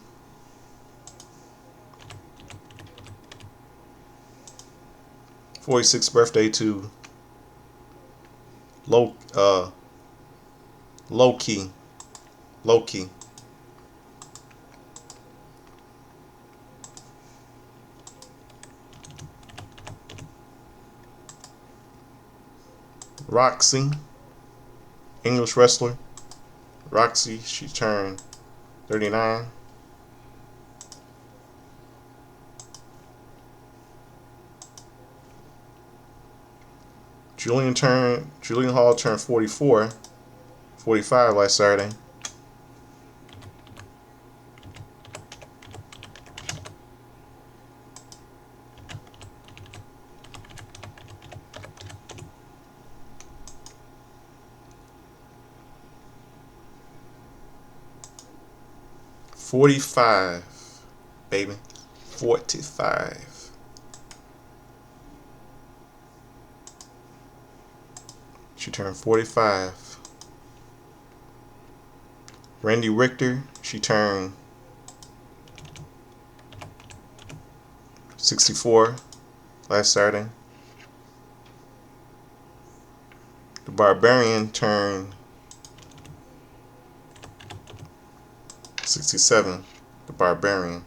46th birthday to low key. Roxy, English wrestler. Roxy, she turned 39. Julian Hall turned 45 last Saturday. $45, baby. 45. She turned 45. Randy Richter, she turned 64 last Saturday. The Barbarian turned 67. The Barbarian.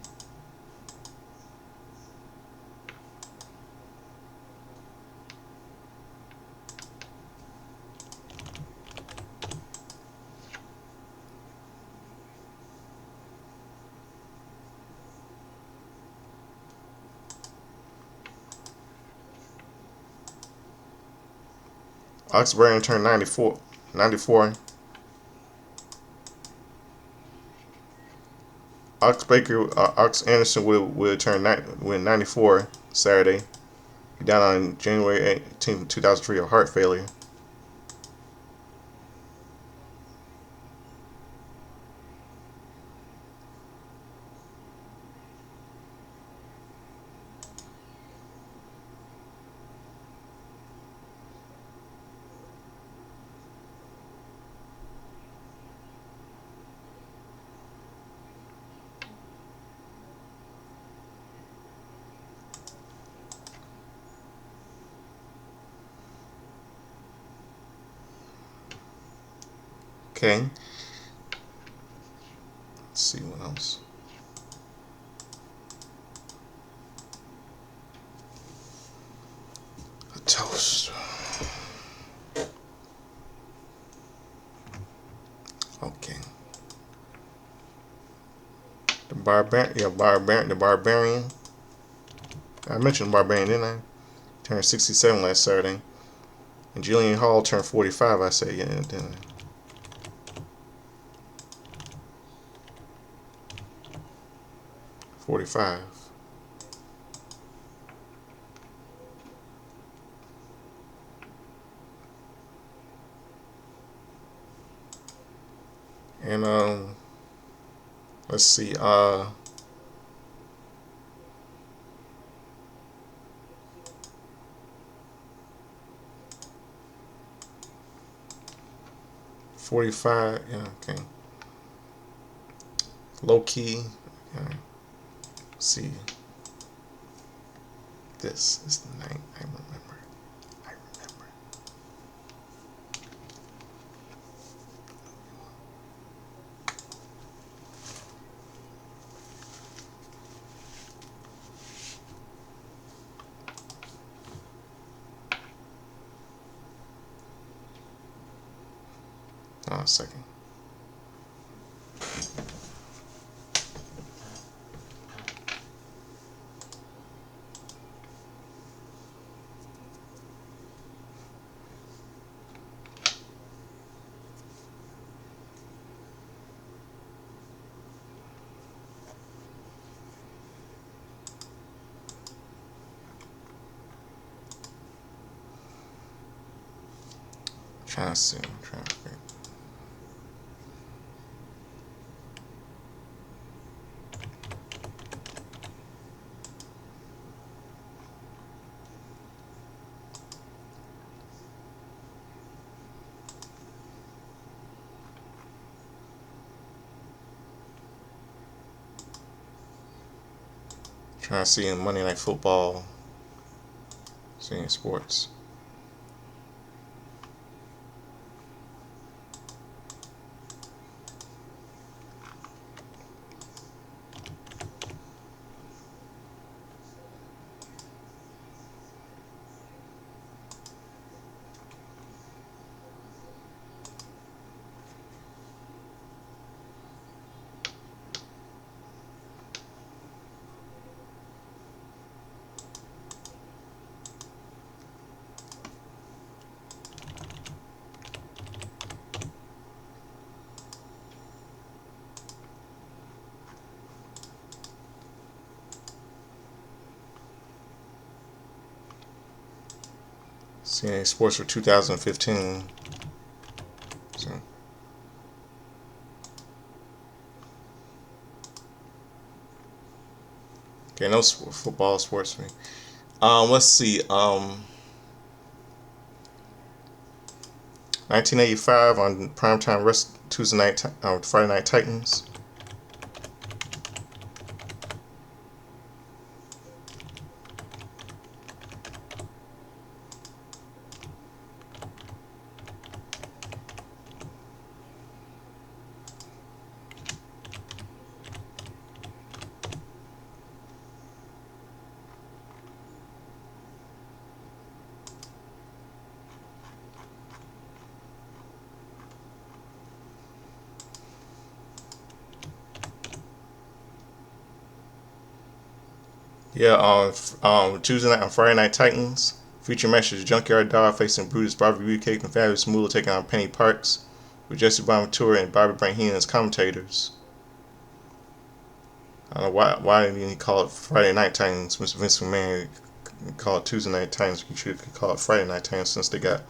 Oxbarian turned 94. Ox Anderson will turn 94 Saturday. He died on January 18, 2003 of heart failure. Okay. Let's see what else. A toast. Okay. The Barbarian. I mentioned the Barbarian, didn't I? Turned 67 last Saturday. And Julian Hall turned 45, I said, yeah, didn't I? 45. And let's see, 45, yeah, okay. Low key, yeah. See, this is the night I remember. A second. Trying to see. I'm trying to figure. Trying to see in Monday Night Football. Seeing sports. CNA Sports for 2015. So. Okay, no football sports for me. Let's see. 1985 on primetime Tuesday night, Friday Night Titans. Yeah, Tuesday night on Friday Night Titans. Feature matches Junkyard Dog facing Brutus Bobby Beefcake and Fabulous Moolah taking on Penny Parks, with Jesse Bonaventura and Bobby Brain Heenan as commentators. I don't know why didn't he call it Friday Night Titans? Mr. Vince McMahon called it Tuesday Night Titans. You should call it Friday Night Titans since the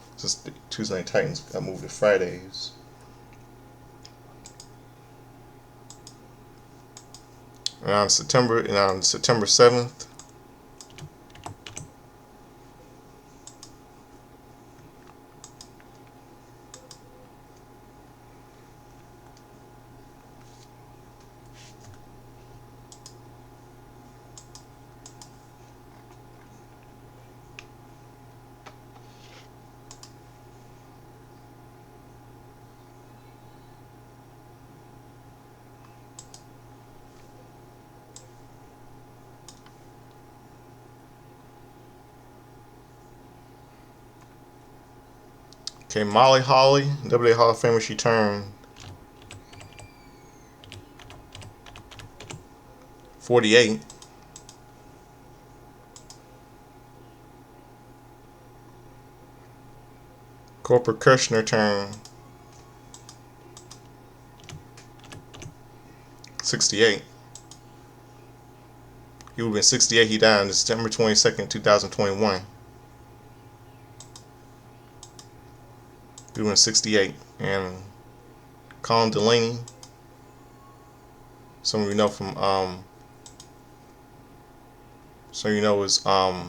Tuesday Night Titans got moved to Fridays. And on September 7th, okay, Molly Holly, WWE Hall of Famer, she turned 48. Corporate Kirshner turned 68. He would have been 68. He died on December 22nd, 2021. He was 68. And Colin Delaney, some of you know from some of you know is Colin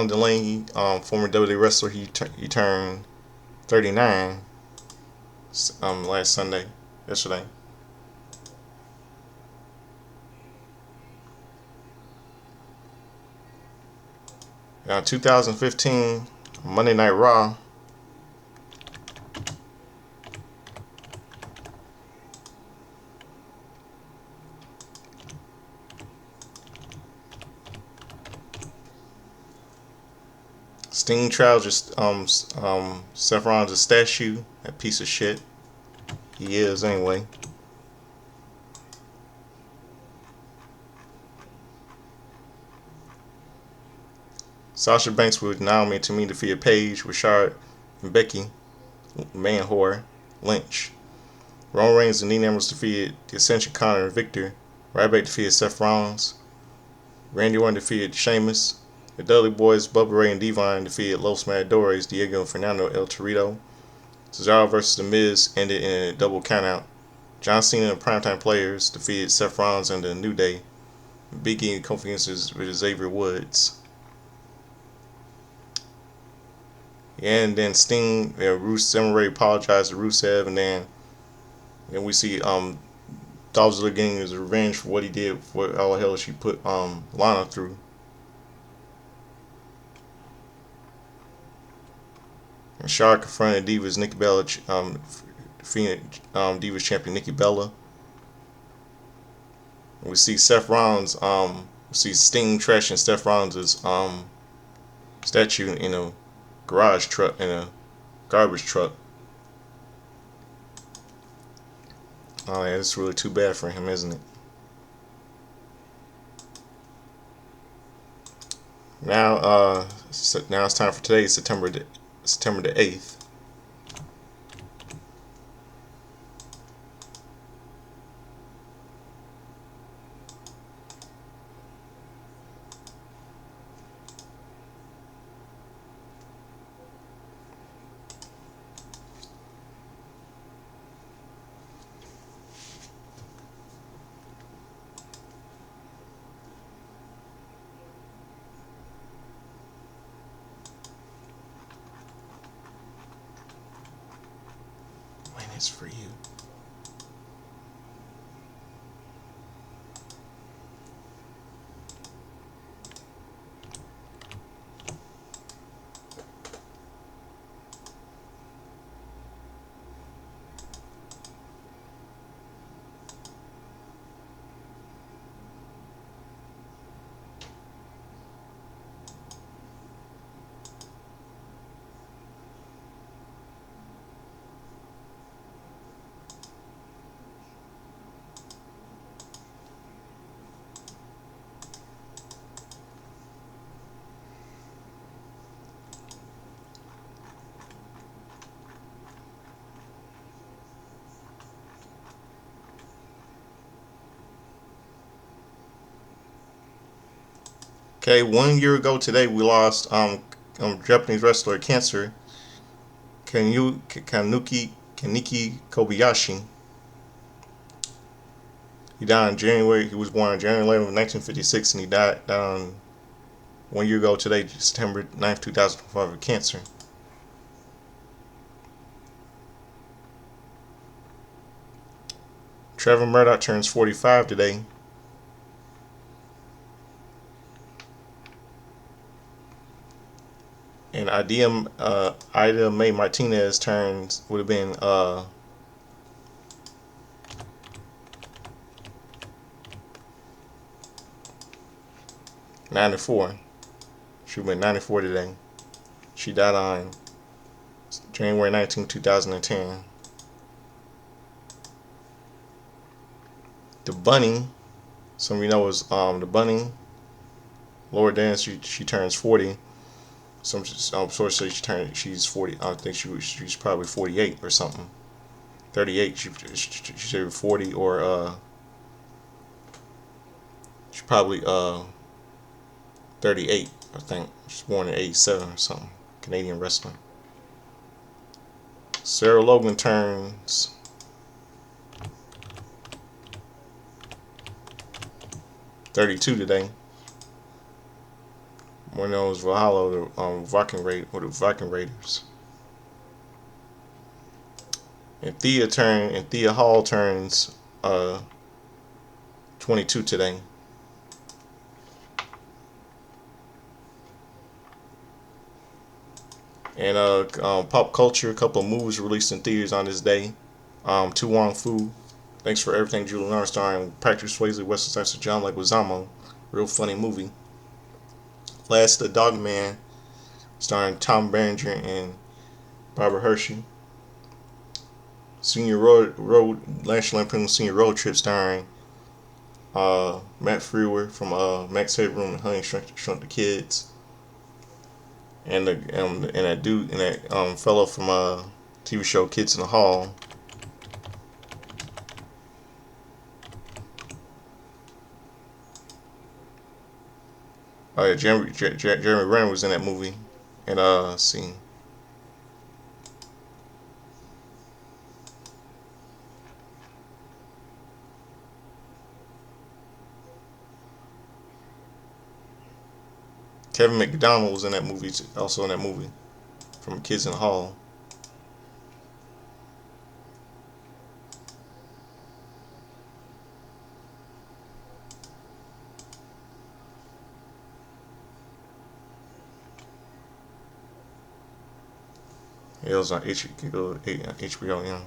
Delaney, former WWE wrestler. He turned 39 yesterday. Now, 2015 Monday Night Raw. Sting trouses Seth Rollins' a statue. That piece of shit. He is anyway. Sasha Banks with Naomi and Tamina defeated Paige, Rashad and Becky, Man Whore, Lynch. Roman Reigns and Dean Ambrose defeated the Ascension, Connor and Victor. Ryback defeated Seth Rollins. Randy Orton defeated Sheamus. The Dudley Boys, Bubba Ray and Devon defeated Los Matadores, Diego and Fernando El Torito. Cesaro vs. The Miz ended in a double countout. John Cena and Primetime Players defeated Seth Rollins and the New Day. Big E and Kofi with Xavier Woods. And then Sting, Samurai apologized to Rusev, and then Then we see Dolph Ziggler getting his revenge for what he did, for all the hell she put Lana through. And Charlotte confronted Divas Nikki Bella, defeated Divas champion Nikki Bella. And we see Seth Rollins. We see Sting trashing Seth Rollins' statue in a garage truck, in a garbage truck. Oh yeah, it's really too bad for him, isn't it? Now it's time for today, September the 8th. When it's for you. Okay, 1 year ago today, we lost Japanese wrestler cancer, Kaneki Kobayashi. He died in January. He was born on January 11th, 1956, and he died on 1 year ago today, September 9th, 2005, of cancer. Trevor Murdoch turns 45 today. And Ida Mae Martinez would have been 94. She would have been 94 today. She died on January 19, 2010. The Bunny, some of you know, is the Bunny. Laura Dance, she turns 40. Some sources say she's 40. I think she's probably 48 or something. 38. She said 40, or she's probably 38. I think she's born in 87 or something. Canadian wrestler. Sarah Logan turns 32 today. One of those Valhalla, the Viking Raiders. And Thea Hall turns 22 today. And pop culture, a couple of movies released in theaters on this day. To Wong Fu, Thanks for Everything, Julie Lawrence, starring Patrick Swayze, Wesley Snipes, and John Leguizamo. Real funny movie. Last, The Dog Man, starring Tom Berenger and Barbara Hershey. National Lampoon Senior Road Trip, starring Matt Frewer from Max Headroom and Honey Shrunk the Kids, and that dude and that fellow from TV show Kids in the Hall. Jeremy Renner was in that movie, and let's see. Kevin McDonald was in that movie, also in that movie, from Kids in the Hall. It was on HBO, yeah.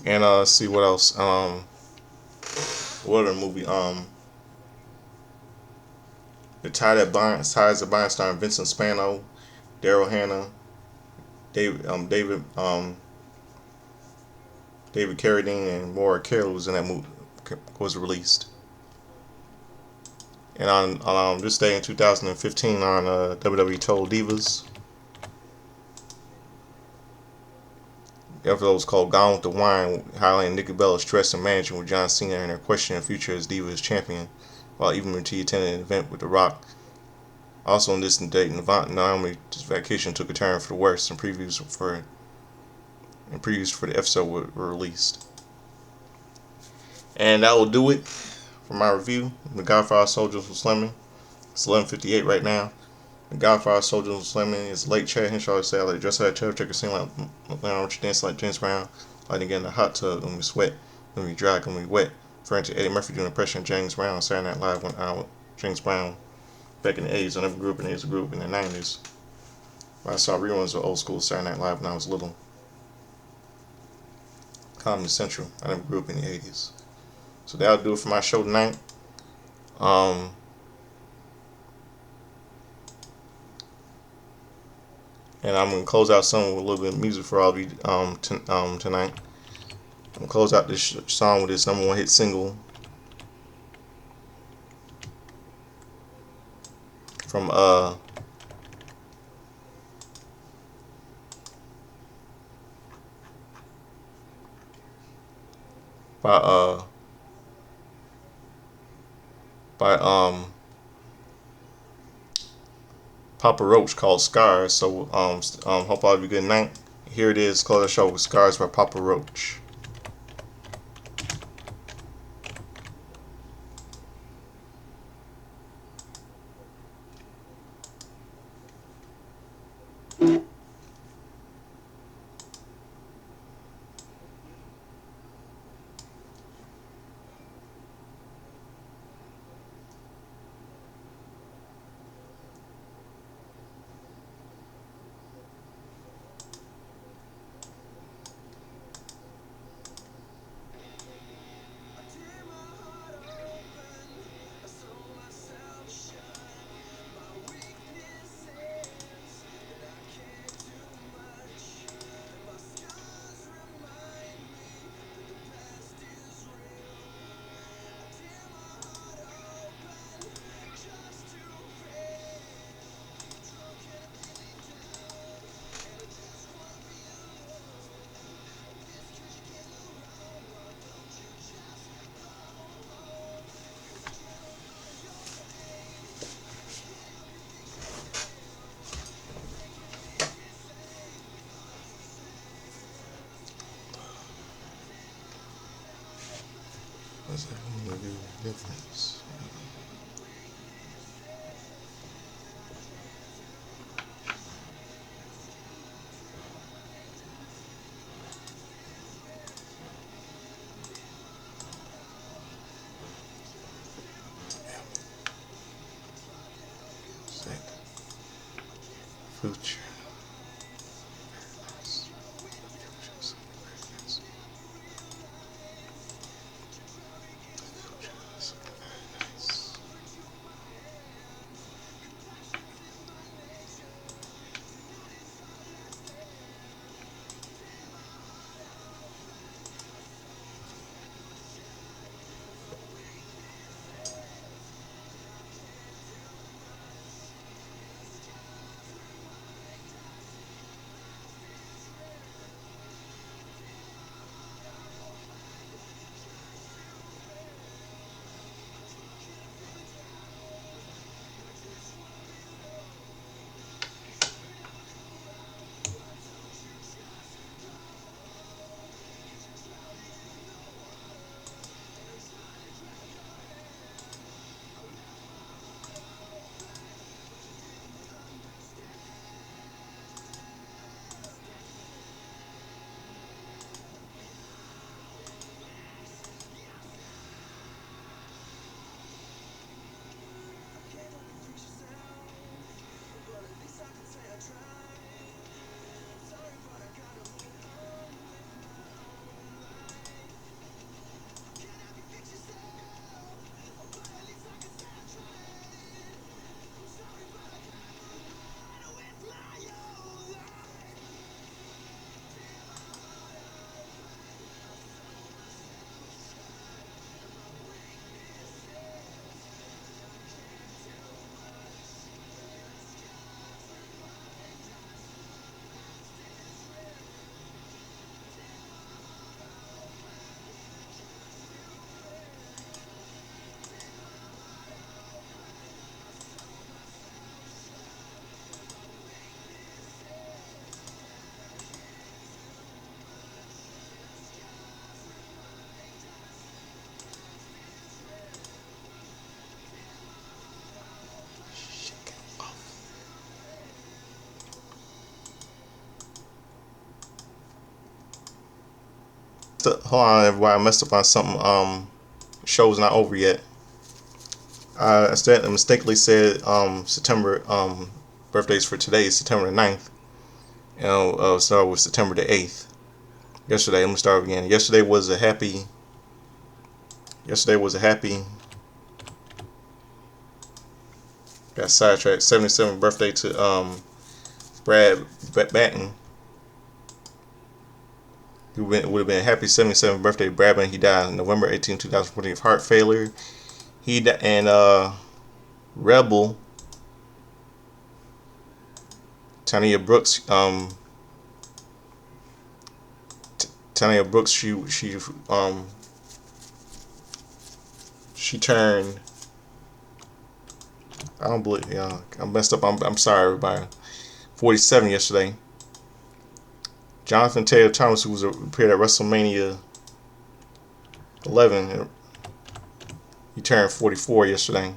And see what else. What other movie? The Ties that Bind, starring Vincent Spano, Daryl Hannah, David Carradine, and Maura Carroll was in that movie. Was released. And on this day in 2015 on WWE Total Divas, the episode was called Gone with the Wine, highlighting Nikki Bella's stress and managing with John Cena and her questioning future as Diva as champion, while even when she attended an event with The Rock. Also on this date, Naomi's vacation took a turn for the worse, and previews for the episode were released. And that will do it for my review. The Godfather Soldiers was Slimming. It's 11:58 right now. The Godfather Soldiers was Slimming. It's late Chad Henshaw say I like dress like a chair checker, sing like dance like James Brown, like to get in the hot tub when we sweat, when we dry, when we wet. Referring to Eddie Murphy doing an impression of James Brown on Saturday Night Live when James Brown back in the 80s. I never grew up in the 80s, I grew up in the 90s. But I saw reruns of old school Saturday Night Live when I was little. Comedy Central. I never grew up in the 80s. So that'll do it for my show tonight. And I'm gonna close out some with a little bit of music for all of you tonight. I'm gonna close out this song with this #1 hit single from by Papa Roach called Scars. So hope all of you good night. Here it is, close the show with Scars by Papa Roach. What's that gonna do a difference? Future. Hold on, everybody. I messed up on something. Show's not over yet. I mistakenly said September birthdays for today is September the 9th. Start with September the 8th. Yesterday, let me start again. Yesterday was a happy. Got sidetracked. 77th birthday to Brad Batten. It would have been a happy 77th birthday to Brad Batten. He died on November 18, 2014 of heart failure. He and Rebel Tania Brooks. Tania Brooks. She turned. I don't believe. Yeah, I messed up. I'm sorry, everybody. 47 yesterday. Jonathan Taylor Thomas, who was appeared at WrestleMania 11, he turned 44 yesterday.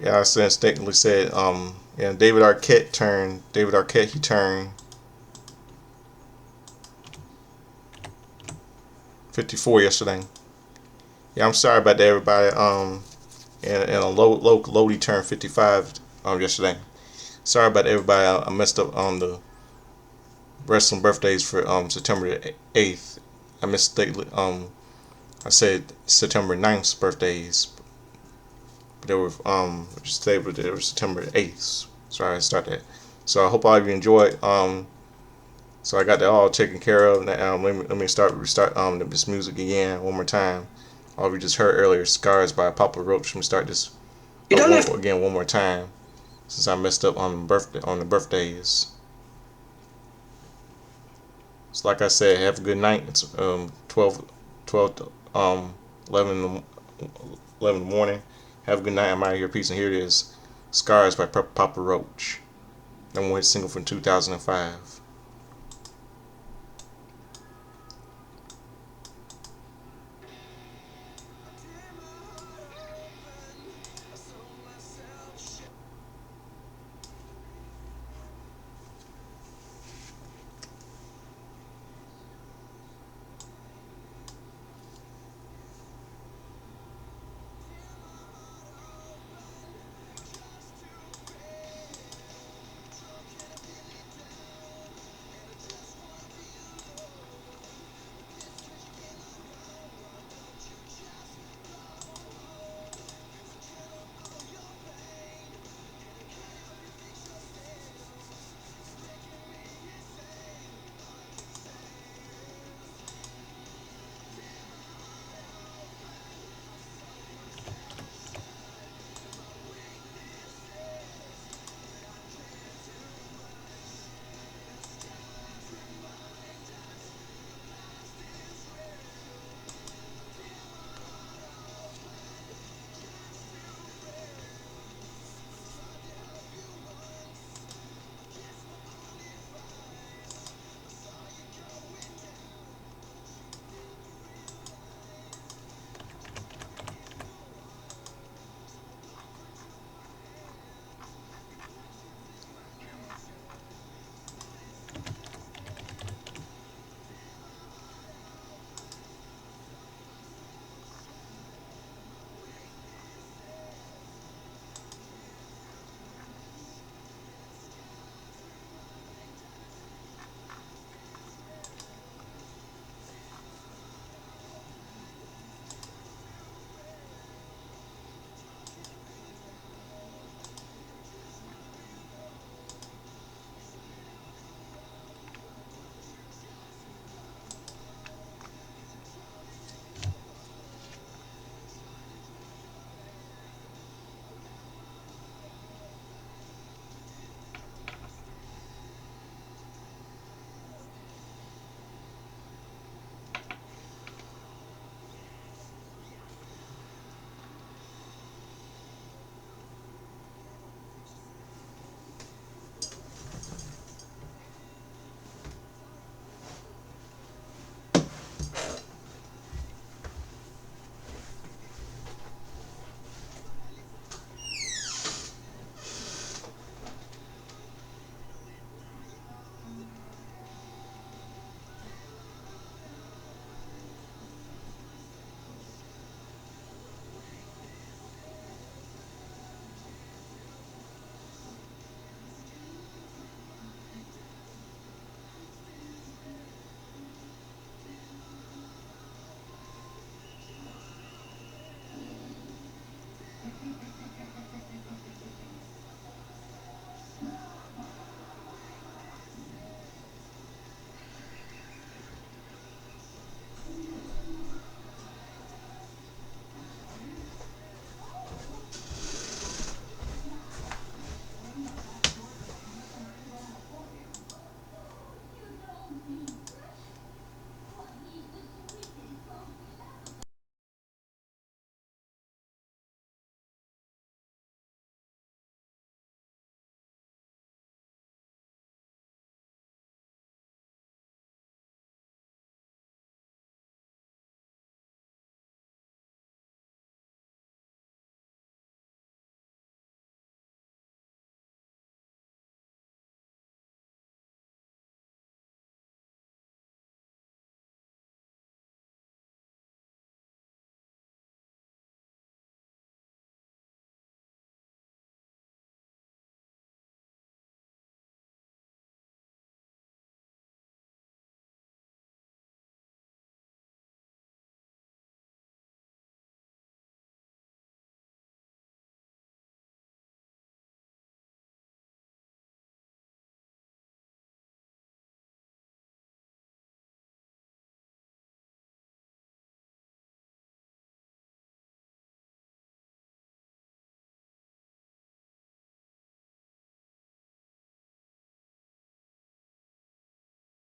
Yeah, I mistakenly said. Yeah, David Arquette, he turned 54 yesterday. Yeah, I'm sorry about that, everybody. And Lodi turned 55 yesterday. Sorry about everybody. I messed up on the wrestling birthdays for September the 8th. I mistakenly I said September 9th's birthdays, but they were they were September 8th. Sorry, I started that. So I hope all of you enjoyed. So I got that all taken care of. Now, let me restart this music again one more time. All of you just heard earlier, "Scars" by Papa Roach. Let me start this again one more time, since I messed up on the birthdays. So like I said, have a good night. It's 11 in the morning. Have a good night. I'm out of here. Peace. And here it is, "Scars" by Papa Roach. Number one hit single from 2005.